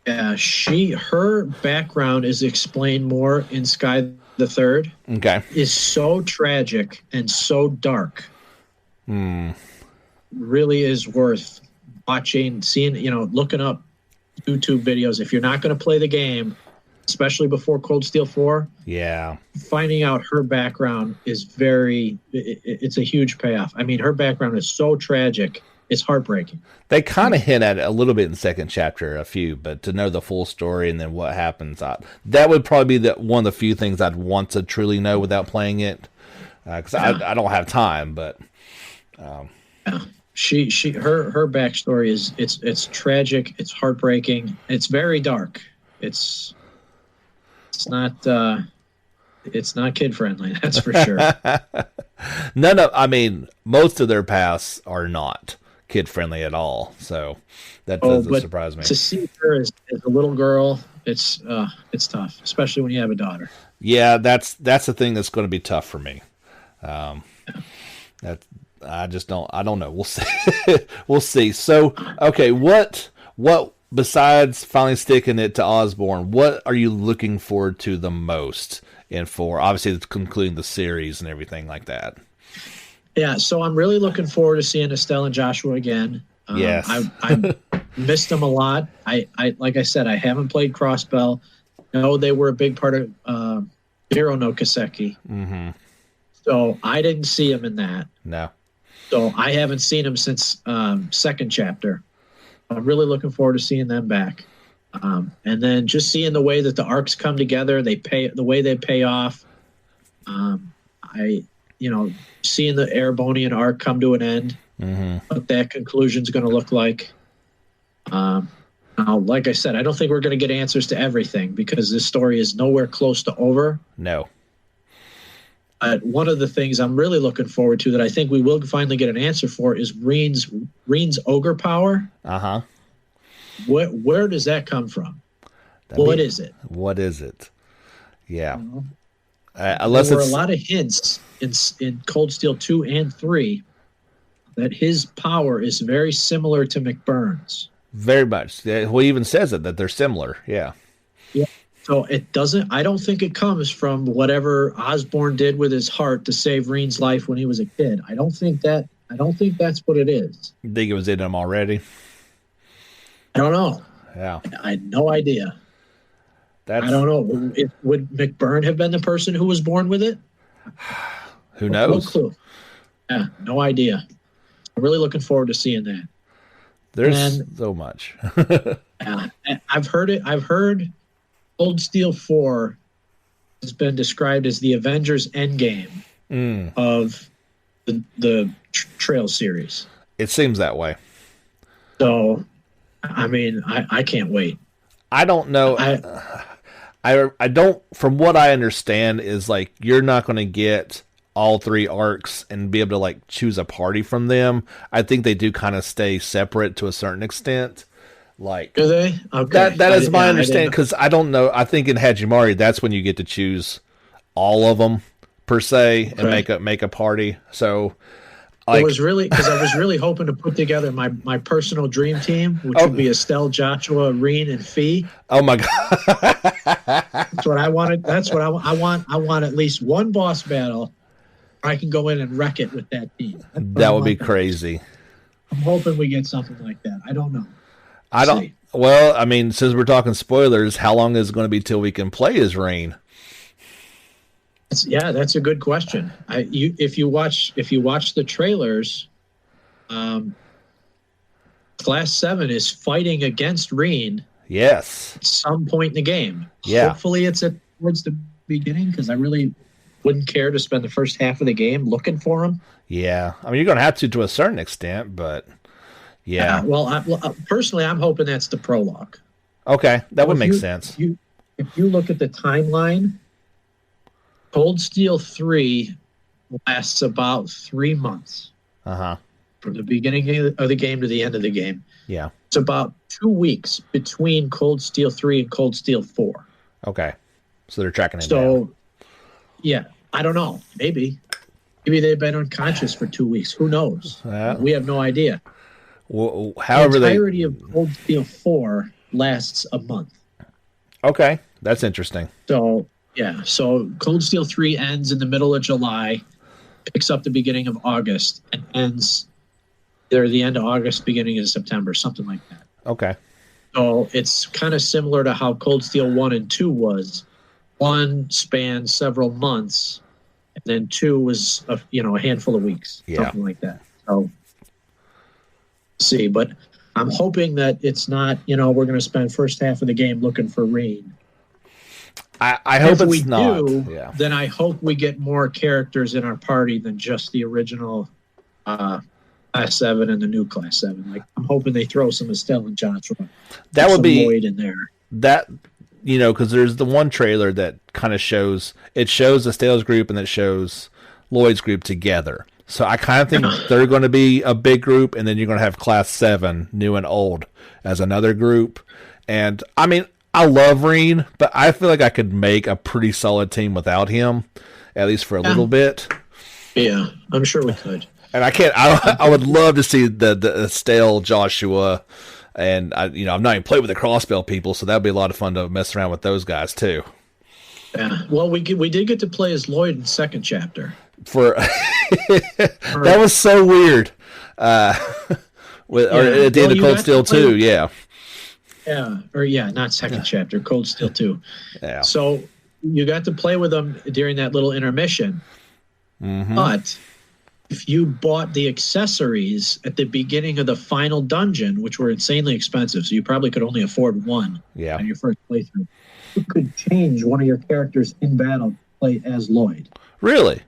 yeah, her background is explained more in Sky the Third. Okay, is so tragic and so dark. Really is worth watching, seeing, looking up YouTube videos. If you're not going to play the game, especially before Cold Steel 4, finding out her background is it's a huge payoff. I mean, her background is so tragic, it's heartbreaking. They kind of hint at it a little bit in the second chapter, but to know the full story and then what happens, that would probably be one of the few things I'd want to truly know without playing it, because I don't have time. But her backstory is it's tragic, it's heartbreaking, it's very dark. It's not kid friendly, that's for sure. No, I mean, most of their paths are not kid friendly at all, so that doesn't surprise me. To see her as a little girl, it's tough, especially when you have a daughter. Yeah, that's the thing that's going to be tough for me. That I don't know. We'll see. We'll see. So, okay, what besides finally sticking it to Osborn, what are you looking forward to the most in 4? Obviously, it's concluding the series and everything like that. Yeah, so I'm really looking forward to seeing Estelle and Joshua again. Yes. I missed them a lot. I like I said, I haven't played Crossbell. No, they were a big part of Zero no Kaseki. Mm-hmm. So I didn't see them in that. No. So I haven't seen them since second chapter. I'm really looking forward to seeing them back. And then just seeing the way that the arcs come together, the way they pay off. Seeing the Erebonian arc come to an end, what that conclusion is going to look like. Like I said, I don't think we're going to get answers to everything because this story is nowhere close to over. No. One of the things I'm really looking forward to that I think we will finally get an answer for is Reen's ogre power. Uh-huh. Where does that come from? What is it? What is it? Yeah. Unless there were a lot of hints in Cold Steel 2 and 3 that his power is very similar to McBurn's. Very much. Well, he even says it, that they're similar. Yeah. Yeah. So I don't think it comes from whatever Osborn did with his heart to save Reen's life when he was a kid. I don't think that's what it is. You think it was in him already? I don't know. Yeah. I had no idea. I don't know. Would McBurn have been the person who was born with it? Who knows? No clue. Yeah, no idea. I'm really looking forward to seeing that. There's so much. I've heard Cold Steel 4 has been described as the Avengers Endgame of the Trail series. It seems that way. So, I mean, I can't wait. I don't know. I don't, from what I understand, is like you're not going to get all 3 arcs and be able to like choose a party from them. I think they do kind of stay separate to a certain extent. Like, do they? Okay. That is my understanding, because I don't know. I think in Hajimari, that's when you get to choose all of them per se and make a party. So It was really because I was really hoping to put together my personal dream team, which would be Estelle, Joshua, Reen, and Fee. Oh my god, that's what I wanted. That's what I want. I want at least one boss battle. I can go in and wreck it with that team. That would be crazy. I'm hoping we get something like that. I don't know. I don't. See. Well, I mean, since we're talking spoilers, how long is it going to be till we can play as Rain? Yeah, that's a good question. If you watch the trailers, Class 7 is fighting against Reen. Yes. At some point in the game. Yeah. Hopefully it's towards the beginning because I really wouldn't care to spend the first half of the game looking for him. Yeah. I mean, you're going to have to a certain extent, but yeah. Personally, I'm hoping that's the prologue. Okay, that would make sense. If you look at the timeline, Cold Steel 3 lasts about 3 months. Uh-huh. From the beginning of the game to the end of the game. Yeah. It's about 2 weeks between Cold Steel 3 and Cold Steel 4. Okay. So they're tracking it down. Yeah, I don't know. Maybe they've been unconscious for 2 weeks. Who knows? We have no idea. Well, however, the entirety of Cold Steel 4 lasts a month. Okay, that's interesting. So Cold Steel 3 ends in the middle of July, picks up the beginning of August, and ends either the end of August, beginning of September, something like that. Okay. So it's kind of similar to how Cold Steel 1 and 2 was. 1 spanned several months, and then 2 was a handful of weeks, something like that. So see, but I'm hoping that it's not, we're going to spend first half of the game looking for Reen. I hope if it's we not. Do, then I hope we get more characters in our party than just the original Class 7 and the new Class 7. Like, I'm hoping they throw some Estelle and Joshua. That would be Lloyd in there. That, because there's the one trailer that kind of shows Estelle's group and it shows Lloyd's group together. So I kind of think they're going to be a big group, and then you're going to have Class 7, new and old, as another group. And, I mean, I love Reen, but I feel like I could make a pretty solid team without him, at least for a little bit. Yeah, I'm sure we could. And I would love to see the Estelle, Joshua, and I've not even played with the Crossbell people, so that'd be a lot of fun to mess around with those guys too. Yeah, well, we did get to play as Lloyd in second chapter. That was so weird. Or at the end of Cold Steel 2, yeah. Yeah, not second chapter, Cold Steel 2. Yeah. So you got to play with them during that little intermission. Mm-hmm. But if you bought the accessories at the beginning of the final dungeon, which were insanely expensive, so you probably could only afford one on your first playthrough, you could change one of your characters in battle to play as Lloyd. Really?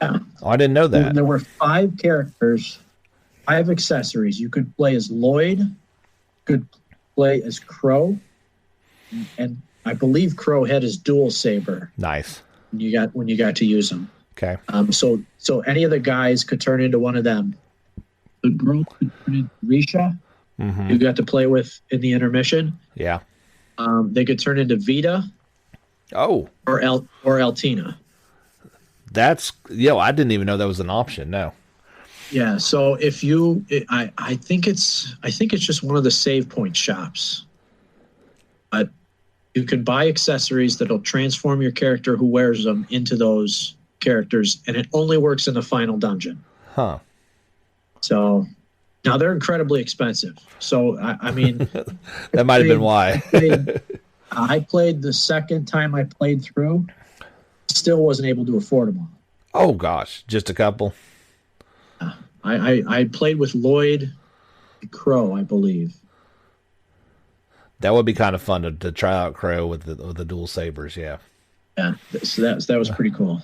Yeah. Oh, I didn't know that. There were 5 characters, 5 accessories. You could play as Lloyd, could play as Crow, and I believe Crow had his dual saber. Nice. When you got to use them. Okay. So any of the guys could turn into one of them. The girl could turn into Risha. Mm-hmm. You got to play with in the intermission. Yeah. They could turn into Vita. Oh. Or Altina. That's I didn't even know that was an option. No. Yeah. So if I think it's just one of the save point shops. But you can buy accessories that'll transform your character who wears them into those characters, and it only works in the final dungeon. Huh. So now they're incredibly expensive. So I mean, that might have been why. I played the second time I played through, still wasn't able to afford them all. Oh gosh, just a couple. I played with Lloyd Crow, I believe. That would be kind of fun to try out Crow with the dual sabers. Yeah. Yeah. So that was pretty cool.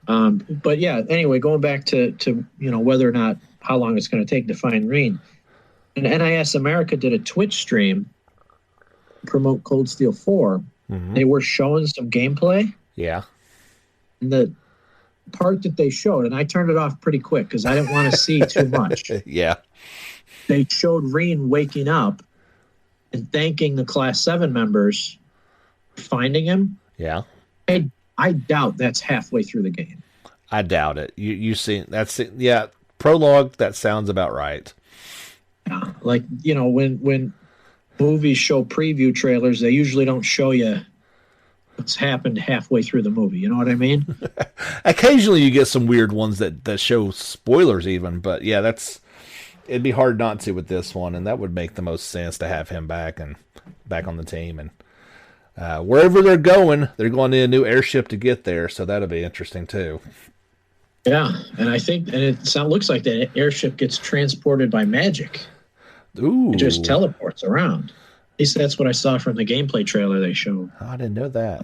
But yeah. Anyway, going back to whether or not how long it's going to take to find Reen, and NIS America did a Twitch stream to promote Cold Steel 4. Mm-hmm. They were showing some gameplay. Yeah. And the part that they showed, and I turned it off pretty quick because I didn't want to see too much. Yeah. They showed Reen waking up and thanking the Class 7 members for finding him. Yeah. I doubt that's halfway through the game. I doubt it. You see, that's it. Yeah, prologue. That sounds about right. Yeah, like when movies show preview trailers, they usually don't show you what's happened halfway through the movie. You know what I mean? Occasionally, you get some weird ones that show spoilers, even. But yeah, it'd be hard not to with this one, and that would make the most sense to have him back on the team. And wherever they're going in a new airship to get there, so that'll be interesting too. Yeah, and I think, and it looks like that airship gets transported by magic. Ooh, it just teleports around. At least that's what I saw from the gameplay trailer they showed. Oh, I didn't know that.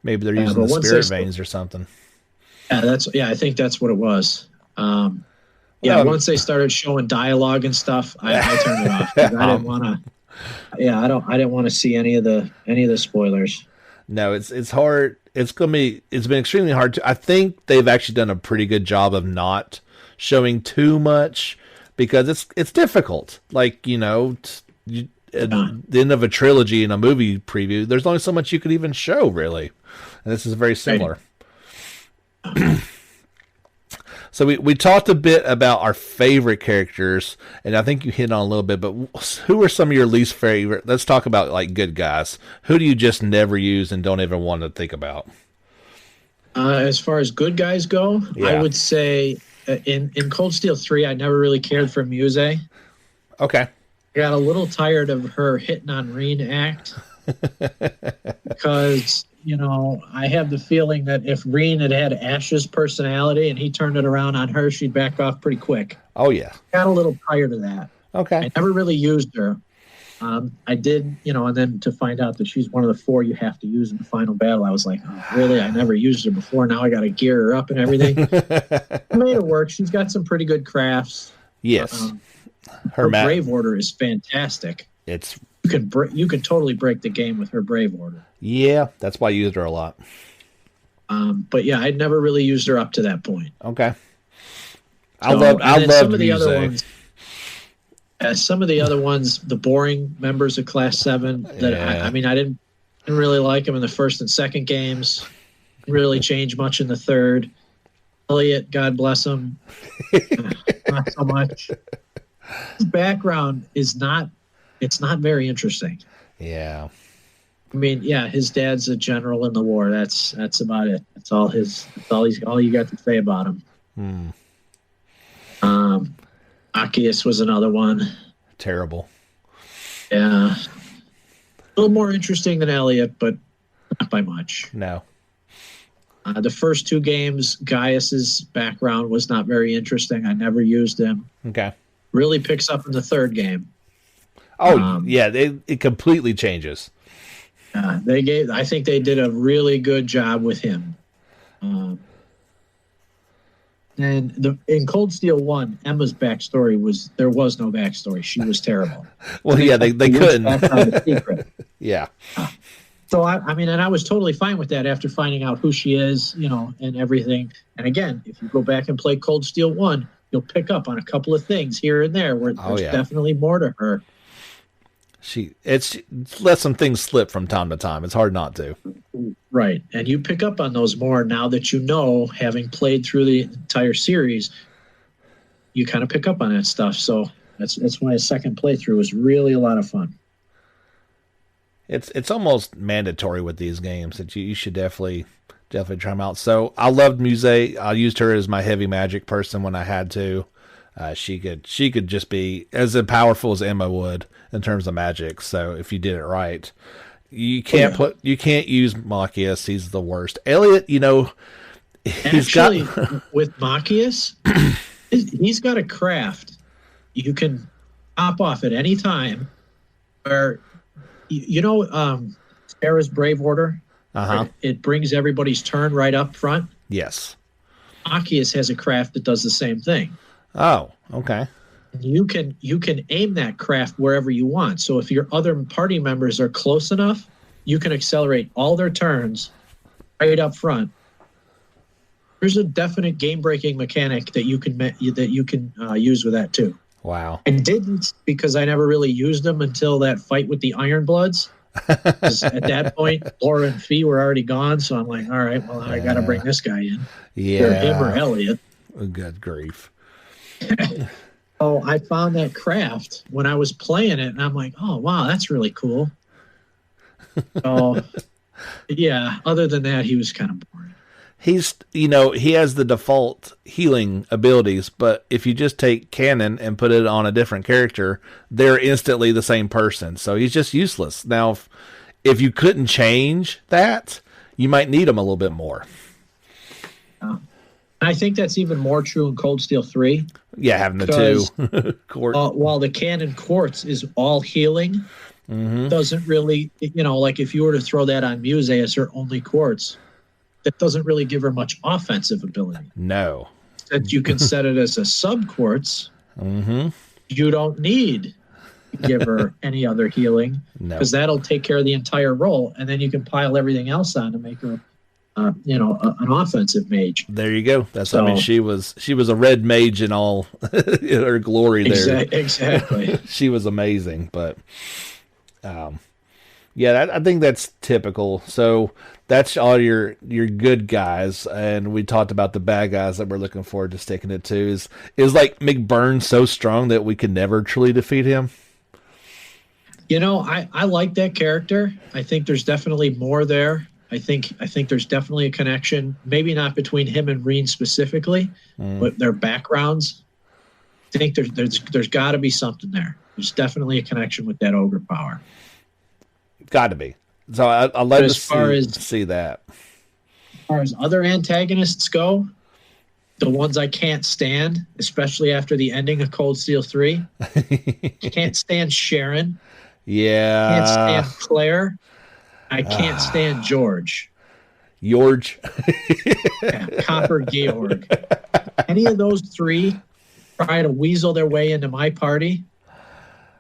Maybe they're using the spirit veins or something. Yeah, I think that's what it was. Once they started showing dialogue and stuff, I turned it off. I didn't want to. Yeah, I didn't want to see any of the spoilers. No, it's hard. It's been extremely hard to. I think they've actually done a pretty good job of not showing too much because it's difficult. Like at the end of a trilogy in a movie preview, there's only so much you could even show, really. And this is very similar. Right. So we talked a bit about our favorite characters, and I think you hit on a little bit, but who are some of your least favorite? Let's talk about like good guys. Who do you just never use and don't even want to think about? As far as good guys go, yeah. I would say in Cold Steel 3, I never really cared for Muse. Okay. I got a little tired of her hitting on Reen act because, I have the feeling that if Reen had Ash's personality and he turned it around on her, she'd back off pretty quick. Oh, yeah. Got a little tired of that. Okay. I never really used her. I did, and then to find out that she's one of the 4 you have to use in the final battle, I was like, oh, really? I never used her before. Now I got to gear her up and everything. I made it work. She's got some pretty good crafts. Yes. Her Brave Order is fantastic. It's you can totally break the game with her Brave Order. Yeah, that's why I used her a lot. But yeah, I'd never really used her up to that point. Okay. I love some of the other ones. Some of the other ones, the boring members of Class 7, that I didn't really like them in the first and second games. Didn't really change much in the third. Elliot, God bless him, not so much. His background is not very interesting. Yeah. I mean, yeah, his dad's a general in the war. That's about it. That's all you got to say about him. Akius was another one. Terrible. Yeah. A little more interesting than Elliot, but not by much. No. The first 2 games, Gaius's background was not very interesting. I never used him. Okay. Really picks up in the 3rd game. Oh, yeah, it completely changes. I think they did a really good job with him. And in Cold Steel 1, Emma's backstory there was no backstory. She was terrible. Well, yeah, they couldn't. Yeah. So I was totally fine with that after finding out who she is, and everything. And again, if you go back and play Cold Steel 1, you'll pick up on a couple of things here and there where there's definitely more to her. It's let some things slip from time to time. It's hard not to. Right. And you pick up on those more now that having played through the entire series, you kind of pick up on that stuff. So that's why a second playthrough was really a lot of fun. It's almost mandatory with these games that you should definitely try them out. So I loved Muse. I used her as my heavy magic person when I had to. She could just be as powerful as Emma would in terms of magic. So if you did it right, you can't use Machias. He's the worst. Elliot, with Machias, he's got a craft you can pop off at any time. Where Sarah's Brave Order. It brings everybody's turn right up front. Yes. Machias has a craft that does the same thing. Oh, okay. You can aim that craft wherever you want. So if your other party members are close enough, you can accelerate all their turns right up front. There's a definite game-breaking mechanic that you can use with that too. Wow. I didn't because I never really used them until that fight with the Iron Bloods. 'Cause at that point, Laura and Fee were already gone, so I'm like, all right, well, I got to bring this guy in, or him or Yeah. Elliot. Oh, good grief. So I found that craft when I was playing it, and I'm like, oh wow, that's really cool. So yeah, other than that, he was kind of boring. He's, he has the default healing abilities, but if you just take canon and put it on a different character, they're instantly the same person. So he's just useless. Now, if you couldn't change that, you might need him a little bit more. I think that's even more true in Cold Steel 3. Yeah, having the two. While the canon quartz is all healing, doesn't really, like if you were to throw that on Muse as her only quartz, that doesn't really give her much offensive ability. No. That you can set it as a sub quartz. You don't need to give her any other healing because that'll take care of the entire role, and then you can pile everything else on to make her, an offensive mage. There you go. She was a red mage in all in her glory there. Exactly. She was amazing, but yeah, I think that's typical. So that's all your good guys, and we talked about the bad guys that we're looking forward to sticking it to. Is like McBurn so strong that we can never truly defeat him? I like that character. I think there's definitely more there. I think there's definitely a connection, maybe not between him and Reen specifically, but their backgrounds. I think there's got to be something there. There's definitely a connection with that ogre power. Got to be. So I'd like to see that. As far as other antagonists go, the ones I can't stand, especially after the ending of Cold Steel 3, can't stand Sharon. Yeah. Can't stand Claire. I can't stand George. George. Yeah, Copper Georg. Any of those three try to weasel their way into my party,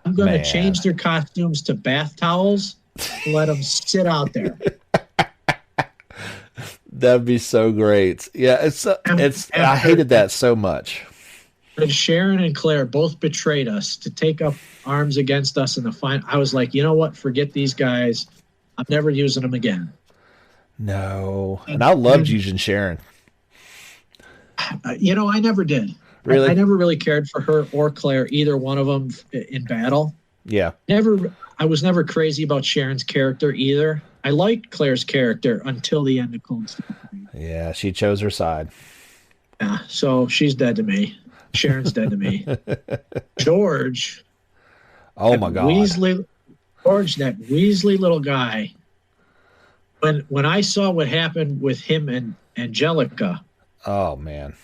I'm going to change their costumes to bath towels and let them sit out there. That'd be so great. Yeah, I hated that so much. And Sharon and Claire both betrayed us to take up arms against us in the final. I was like, you know what? Forget these guys. I'm never using them again. No. And I loved using Sharon. I never did. Really? I never really cared for her or Claire, either one of them in battle. Yeah. I was never crazy about Sharon's character either. I liked Claire's character until the end of Cold Steel. Yeah, she chose her side. Yeah, so she's dead to me. Sharon's dead to me. George. Oh my God. George, that Weasley little guy. When I saw what happened with him and Angelica, oh man,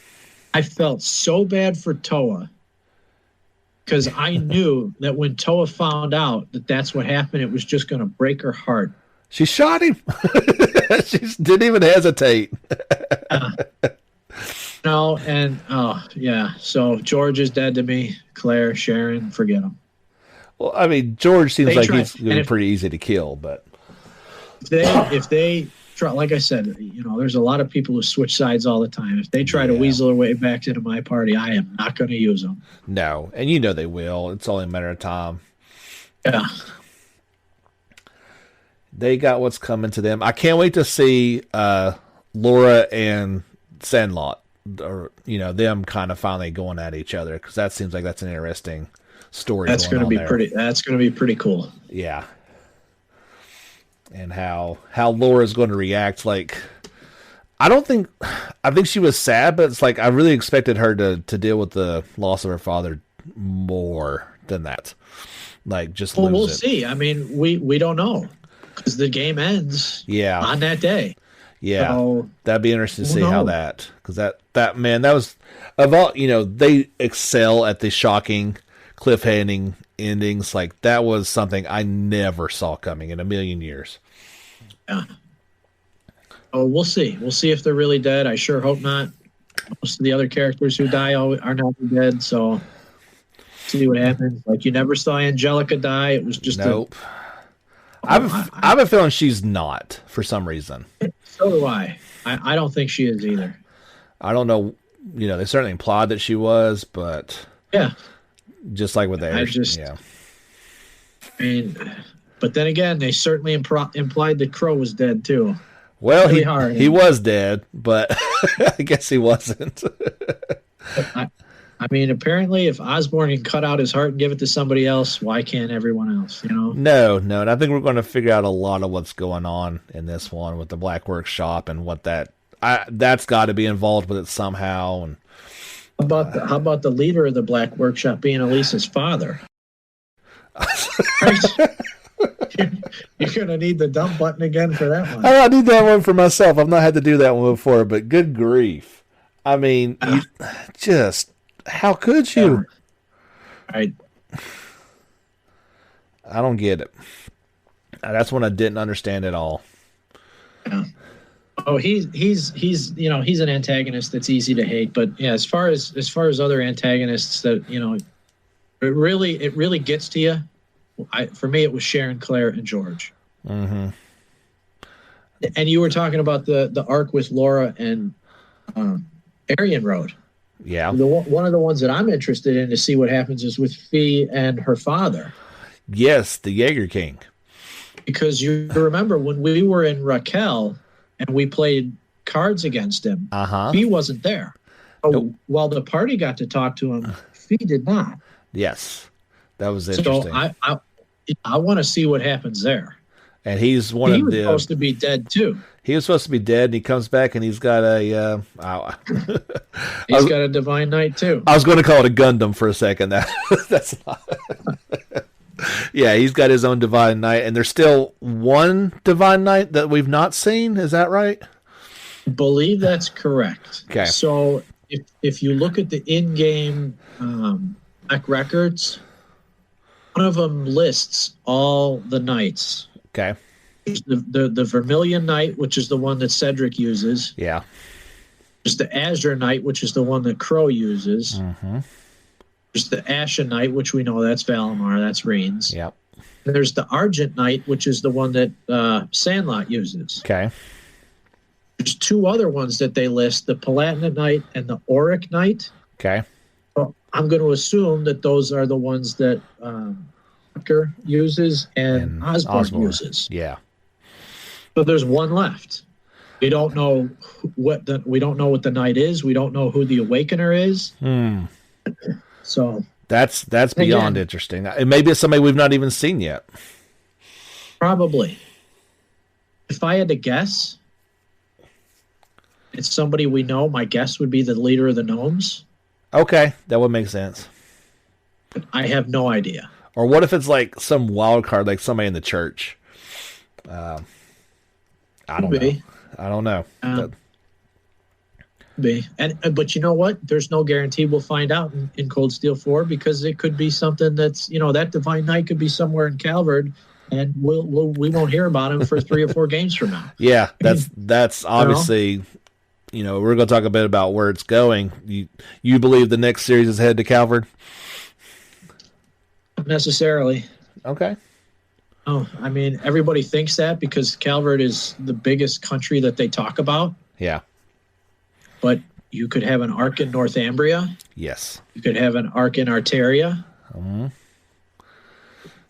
I felt so bad for Toa because I knew that when Toa found out that that's what happened, it was just going to break her heart. She shot him. She didn't even hesitate. No, and yeah. So George is dead to me. Claire, Sharon, forget them. Well, I mean, George seems like he's going to be pretty easy to kill, but if they try, like I said, there's a lot of people who switch sides all the time. If they try to weasel their way back into my party, I am not going to use them. No, and they will. It's only a matter of time. Yeah. They got what's coming to them. I can't wait to see Laura and Sandlot, or them kind of finally going at each other, because that seems like that's an interesting story. That's going to be pretty. That's going to be pretty cool. Yeah. And how Laura's going to react. Like, I think she was sad, but it's like I really expected her to deal with the loss of her father more than that. Like, just lose we'll it. See. I mean, we don't know because the game ends. Yeah. On that day. Yeah, so, that'd be interesting to see how that, because that man, that was of all, they excel at the shocking cliffhanging endings. Like, that was something I never saw coming in a million years. Yeah. Oh, we'll see. We'll see if they're really dead. I sure hope not. Most of the other characters who die are not dead. So see what happens. Like, you never saw Angelica die. It was just nope. I have a feeling she's not, for some reason. So do I. I don't think she is either. I don't know. They certainly implied that she was, but yeah, just like with theirs. I mean, But then again, they certainly implied that Crow was dead too. Well, Really he was dead, but I guess he wasn't. I mean, apparently, if Osborn can cut out his heart and give it to somebody else, why can't everyone else? You know? No, and I think we're going to figure out a lot of what's going on in this one with the Black Workshop and what that's got to be involved with it somehow. And how about the leader of the Black Workshop being Elisa's father? Right? You're going to need the dump button again for that one. I need that one for myself. I've not had to do that one before, but good grief. I mean, how could you? I don't get it. That's one I didn't understand at all. Yeah. Oh, he's an antagonist that's easy to hate, but yeah, as far as other antagonists that it really gets to you. For me, it was Sharon, Claire, and George. Mm-hmm. And you were talking about the arc with Laura and Aryan Road. Yeah. One of the ones that I'm interested in to see what happens is with Fee and her father. Yes, the Jaeger King. Because you remember when we were in Raquel and we played cards against him, Fee wasn't there. Nope. While the party got to talk to him, Fee did not. Yes, that was interesting. So I want to see what happens there. And he's he was supposed to be dead too. He was supposed to be dead, and he comes back, and he's got a. He's got a Divine Knight too. I was going to call it a Gundam for a second. That's not. Yeah, he's got his own Divine Knight, and there's still one Divine Knight that we've not seen. Is that right? I believe that's correct. Okay. So if you look at the in-game back records, one of them lists all the knights. Okay. There's the Vermilion Knight, which is the one that Cedric uses. Yeah. There's the Azure Knight, which is the one that Crow uses. Mm-hmm. There's the Ashen Knight, which we know that's Valimar, that's Reigns. Yep. There's the Argent Knight, which is the one that Sandlot uses. Okay. There's two other ones that they list, the Palatinate Knight and the Auric Knight. Okay. Well, I'm going to assume that those are the ones that Tucker uses and Osborn uses. Yeah. So there's one left. We don't know what the knight is. We don't know who the Awakener is. So that's beyond interesting. Maybe it's somebody we've not even seen yet. Probably. If I had to guess, it's somebody we know. My guess would be the leader of the gnomes. Okay, that would make sense. I have no idea. Or what if it's like some wild card, like somebody in the church? I don't know. But you know what? There's no guarantee we'll find out in Cold Steel 4 because it could be something that's that Divine Knight could be somewhere in Calvard, and we won't hear about him for 3 or 4 games from now. Yeah, that's obviously. We're going to talk a bit about where it's going. You believe the next series is headed to Calvard? Not necessarily. Okay. Oh, I mean, everybody thinks that because Calvard is the biggest country that they talk about. Yeah. But you could have an arc in Northumbria. Yes. You could have an arc in Arteria. Mm-hmm.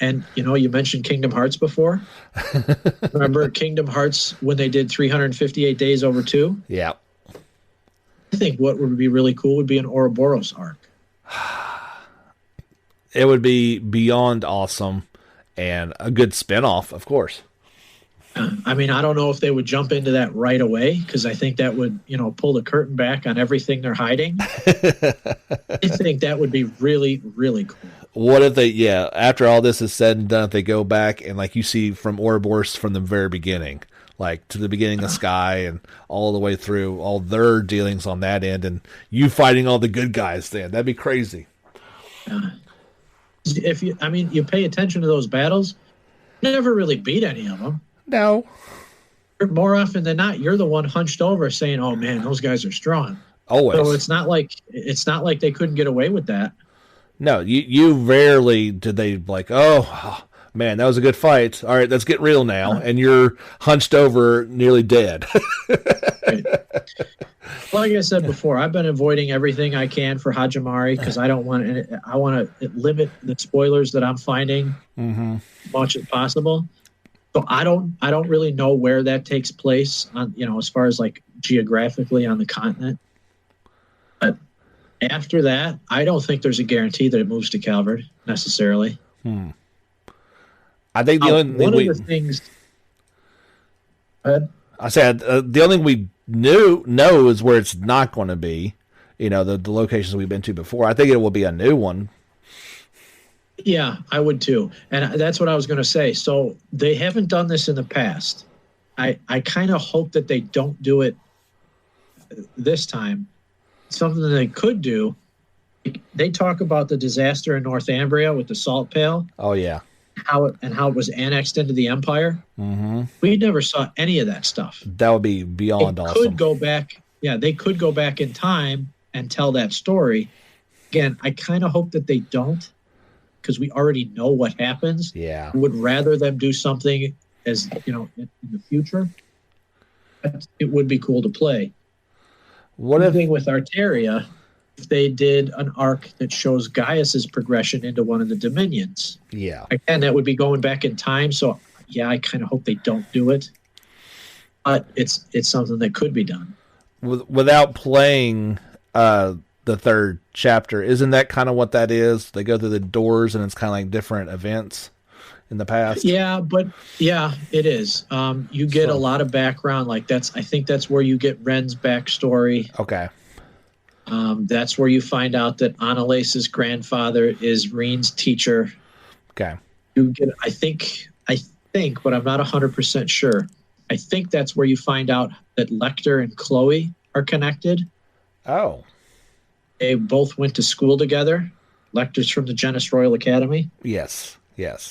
And, you mentioned Kingdom Hearts before. Remember Kingdom Hearts when they did 358 days over 2? Yeah. I think what would be really cool would be an Ouroboros arc. It would be beyond awesome and a good spinoff, of course. I mean, I don't know if they would jump into that right away because I think that would, pull the curtain back on everything they're hiding. I think that would be really, really cool. What if after all this is said and done, if they go back and like you see from Ouroboros from the very beginning, like to the beginning of Sky and all the way through all their dealings on that end and you fighting all the good guys then, that'd be crazy. You pay attention to those battles, you never really beat any of them. No. More often than not, you're the one hunched over saying, "Oh man, those guys are strong." Always. So it's not like they couldn't get away with that. No, you rarely did they like, oh man, that was a good fight. All right, let's get real now. And you're hunched over, nearly dead. Right. Like I said before, I've been avoiding everything I can for Hajimari because I want to limit the spoilers that I'm finding as much as possible. So I don't really know where that takes place on, as far as like geographically on the continent. But after that, I don't think there's a guarantee that it moves to Calvert necessarily. I think the only one thing of the things. Go ahead. I said the only thing we know is where it's not going to be. The locations we've been to before. I think it will be a new one. Yeah, I would too. And that's what I was going to say. So they haven't done this in the past. I kind of hope that they don't do it this time. Something that they could do. They talk about the disaster in Northumbria with the salt pail. Oh, yeah. How it was annexed into the empire. We never saw any of that stuff. That would be beyond awesome. Could go back. Yeah, they could go back in time and tell that story. Again, I kind of hope that they don't, because we already know what happens. Yeah, I would rather them do something as in the future. It would be cool to play. What if with Arteria? If they did an arc that shows Gaius's progression into one of the dominions. Yeah. Again, that would be going back in time. So, yeah, I kind of hope they don't do it. But it's something that could be done. Without playing the third chapter, isn't that kind of what that is? They go through the doors and it's kind of like different events in the past. Yeah, it is. You get a lot of background. Like I think that's where you get Ren's backstory. Okay. That's where you find out that Annalase's grandfather is Reen's teacher. Okay. You get, I think, but I'm not 100% sure. I think that's where you find out that Lecter and Chloe are connected. Oh. They both went to school together. Lecter's from the Genis Royal Academy. Yes.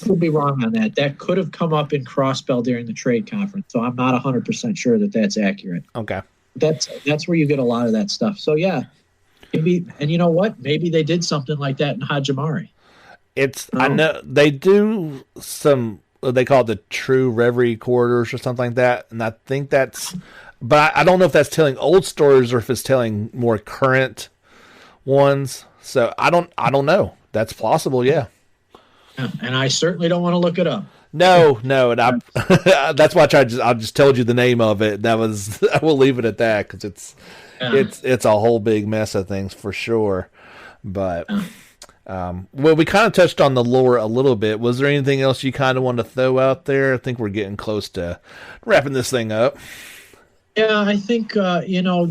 Could be wrong on that. That could have come up in Crossbell during the trade conference, so I'm not 100% sure that that's accurate. Okay. That's where you get a lot of that stuff. So, yeah. Maybe, and you know what? Maybe they did something like that in Hajimari. I know they do some. They call it the True Reverie Corridors or something like that, and I think that's. But I don't know if that's telling old stories or if it's telling more current ones. So I don't know. That's possible, yeah. And I certainly don't want to look it up. No, and that's why I just told you the name of it. That was I will leave it at that because it's a whole big mess of things for sure. But well, we kind of touched on the lore a little bit. Was there anything else you kind of want to throw out there? I think we're getting close to wrapping this thing up. Yeah, I think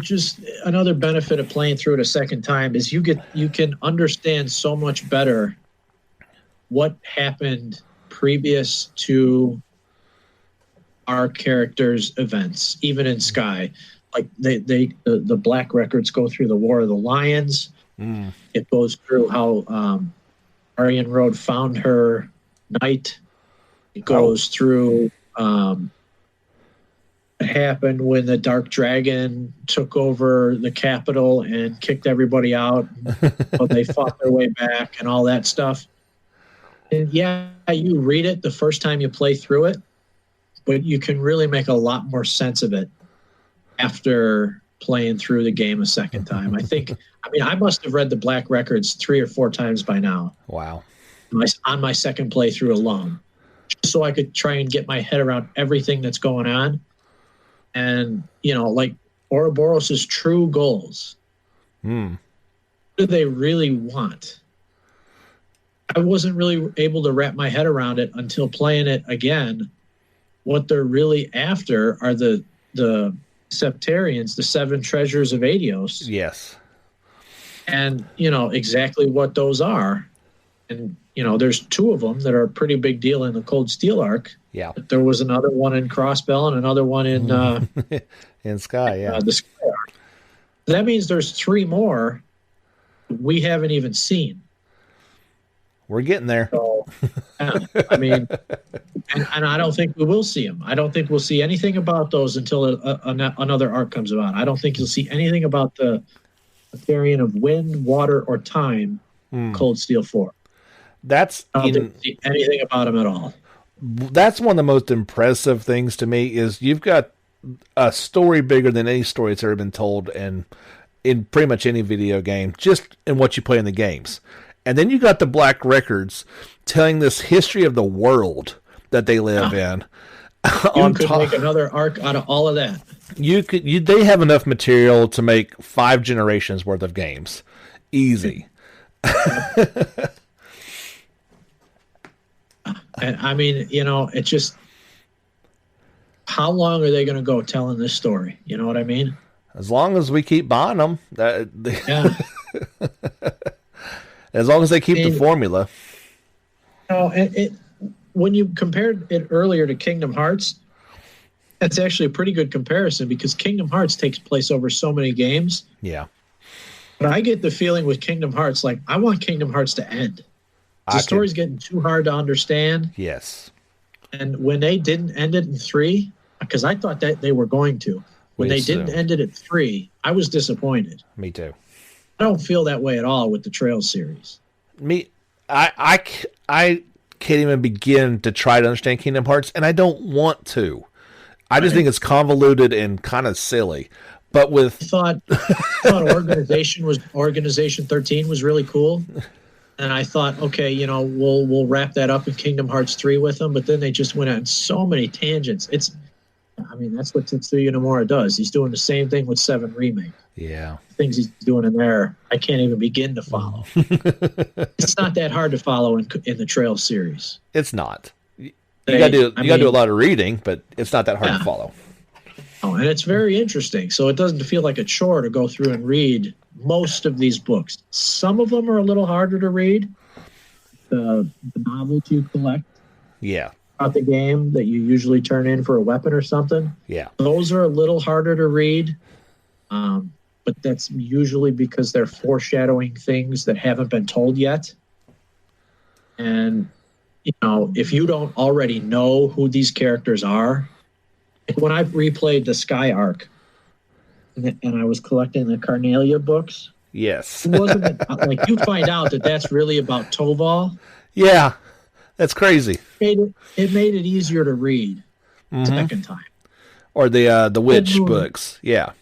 just another benefit of playing through it a second time is you can understand so much better what happened previous to our characters' events, even in Sky. Like the Black Records go through the War of the Lions. It goes through how Aryan Road found her knight. It goes through what happened when the Dark Dragon took over the capital and kicked everybody out. But they fought their way back and all that stuff. And yeah, you read it the first time you play through it, but you can really make a lot more sense of it after playing through the game a second time. I must have read the Black Records 3 or 4 times by now. Wow. On my second playthrough alone, just so I could try and get my head around everything that's going on. And, like Ouroboros' true goals. What do they really want? I wasn't really able to wrap my head around it until playing it again. What they're really after are the Septarians, the 7 treasures of Adios. Yes. And, exactly what those are. And, there's 2 of them that are a pretty big deal in the Cold Steel arc. Yeah. But there was another one in Crossbell and another one in in Sky, yeah. The Sky arc. That means there's 3 more we haven't even seen. We're getting there. So, I mean, and I don't think we will see them. I don't think we'll see anything about those until another arc comes about. I don't think you'll see anything about the variant of wind, water, or time. Cold Steel 4. I don't think you'll see anything about them at all. That's one of the most impressive things to me is you've got a story bigger than any story that's ever been told in pretty much any video game, just in what you play in the games. And then you got the Black Records telling this history of the world that they live in. You could make another arc out of all of that. They have enough material to make 5 generations worth of games. Easy. And I mean, it's just, how long are they going to go telling this story? You know what I mean? As long as we keep buying them. Yeah. As long as they keep the formula. When you compared it earlier to Kingdom Hearts, that's actually a pretty good comparison because Kingdom Hearts takes place over so many games. Yeah. But I get the feeling with Kingdom Hearts, like, I want Kingdom Hearts to end. The story's getting too hard to understand. Yes. And when they didn't end it in 3, because I thought that they were going to, when they didn't end it at 3, I was disappointed. Me too. I don't feel that way at all with the Trails series. I can't even begin to try to understand Kingdom Hearts, and I don't want to. I just think it's convoluted and kind of silly. But with I thought Organization 13 was really cool. And I thought, okay, we'll wrap that up in Kingdom Hearts 3 with them, but then they just went on so many tangents. That's what Tetsuya Nomura does. He's doing the same thing with 7 Remake. Yeah. Things he's doing in there, I can't even begin to follow. It's not that hard to follow in the Trail series. It's not. You got to do a lot of reading, but it's not that hard to follow. Oh, and it's very interesting. So it doesn't feel like a chore to go through and read most of these books. Some of them are a little harder to read. The novels you collect. Yeah. About the game that you usually turn in for a weapon or something. Yeah. Those are a little harder to read. But that's usually because they're foreshadowing things that haven't been told yet. And, if you don't already know who these characters are, like when I replayed the Sky arc and I was collecting the Carnelia books. Yes. It wasn't like you find out that that's really about Toval. Yeah. That's crazy. It made it easier to read second time. Or the witch books. Yeah.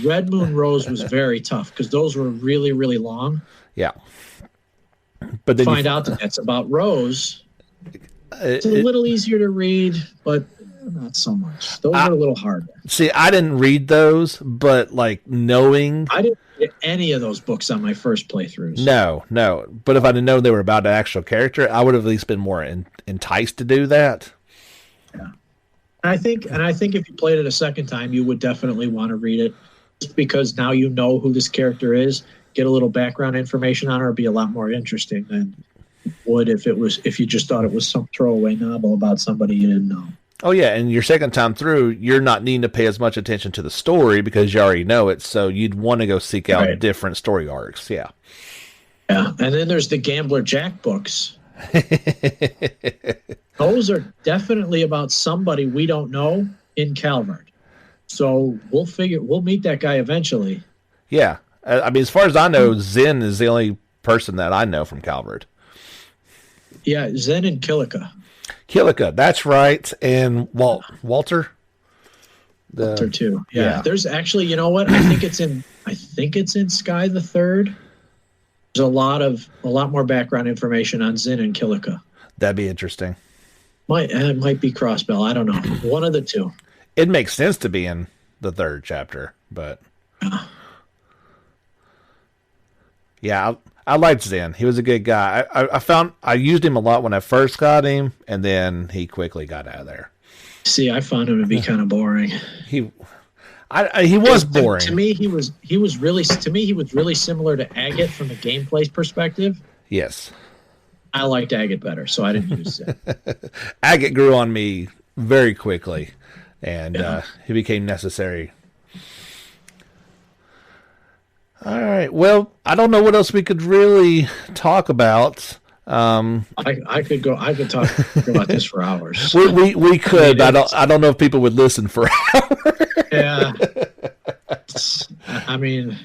Red Moon Rose was very tough because those were really, really long. Yeah. But then find out that that's about Rose. It's a little easier to read, but not so much. Those are a little hard. See, I didn't read those, but knowing... I didn't read any of those books on my first playthroughs. No. But if I didn't know they were about an actual character, I would have at least been more enticed to do that. Yeah. And I think if you played it a second time, you would definitely want to read it just because now you know who this character is, get a little background information on her, it'd be a lot more interesting than it would if you just thought it was some throwaway novel about somebody you didn't know. Oh, yeah, and your second time through, you're not needing to pay as much attention to the story because you already know it, so you'd want to go seek out different story arcs, yeah. Yeah, and then there's the Gambler Jack books. Those are definitely about somebody we don't know in Calvert. So we'll meet that guy eventually. Yeah, I mean, as far as I know, Zen is the only person that I know from Calvert. Yeah, Zen and Kilika. Kilika, that's right, and Walter. Walter too. Yeah. There's actually, you know what? I think it's in Sky the Third. There's a lot more background information on Zen and Kilika. That'd be interesting. It might be Crossbell. I don't know. One of the two. It makes sense to be in the 3rd chapter, but yeah, I liked Zen. He was a good guy. I found I used him a lot when I first got him, and then he quickly got out of there. See, I found him to be kind of boring. He was boring. To me, he was really similar to Agate from a gameplay perspective. Yes. I liked Agate better, so I didn't use it. Agate grew on me very quickly, and he became necessary. All right. Well, I don't know what else we could really talk about. I could talk about this for hours. We could. I don't know if people would listen for hours. Yeah. I mean,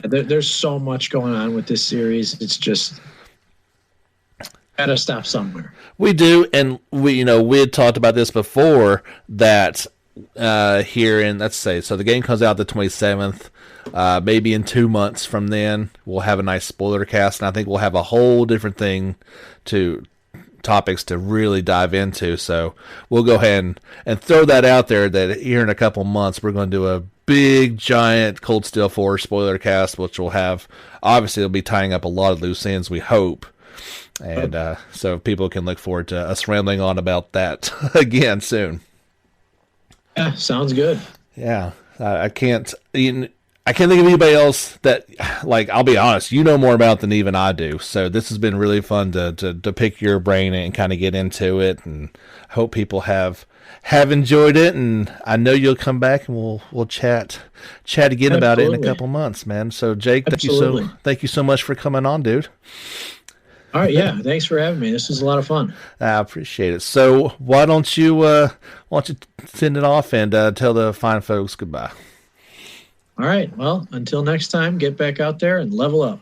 there's so much going on with this series. It's just got to stop somewhere. We do, and we had talked about this before, that here in, let's say, so the game comes out the 27th. Maybe in 2 months from then, we'll have a nice spoiler cast, and I think we'll have a whole different topics to really dive into. So we'll go ahead and throw that out there that here in a couple months we're going to do a big giant Cold Steel 4 spoiler cast, which will have, obviously it'll be tying up a lot of loose ends, we hope. And so people can look forward to us rambling on about that again soon. Yeah, sounds good. Yeah, I can't think of anybody else that, like, I'll be honest, you know more about than even I do. So this has been really fun to pick your brain and kind of get into it, and I hope people have enjoyed it. And I know you'll come back and we'll chat again about it in a couple months, man. So Jake, thank you so much for coming on, dude. All right, yeah, thanks for having me. This was a lot of fun. I appreciate it. So why don't you send it off and tell the fine folks goodbye? All right, well, until next time, get back out there and level up.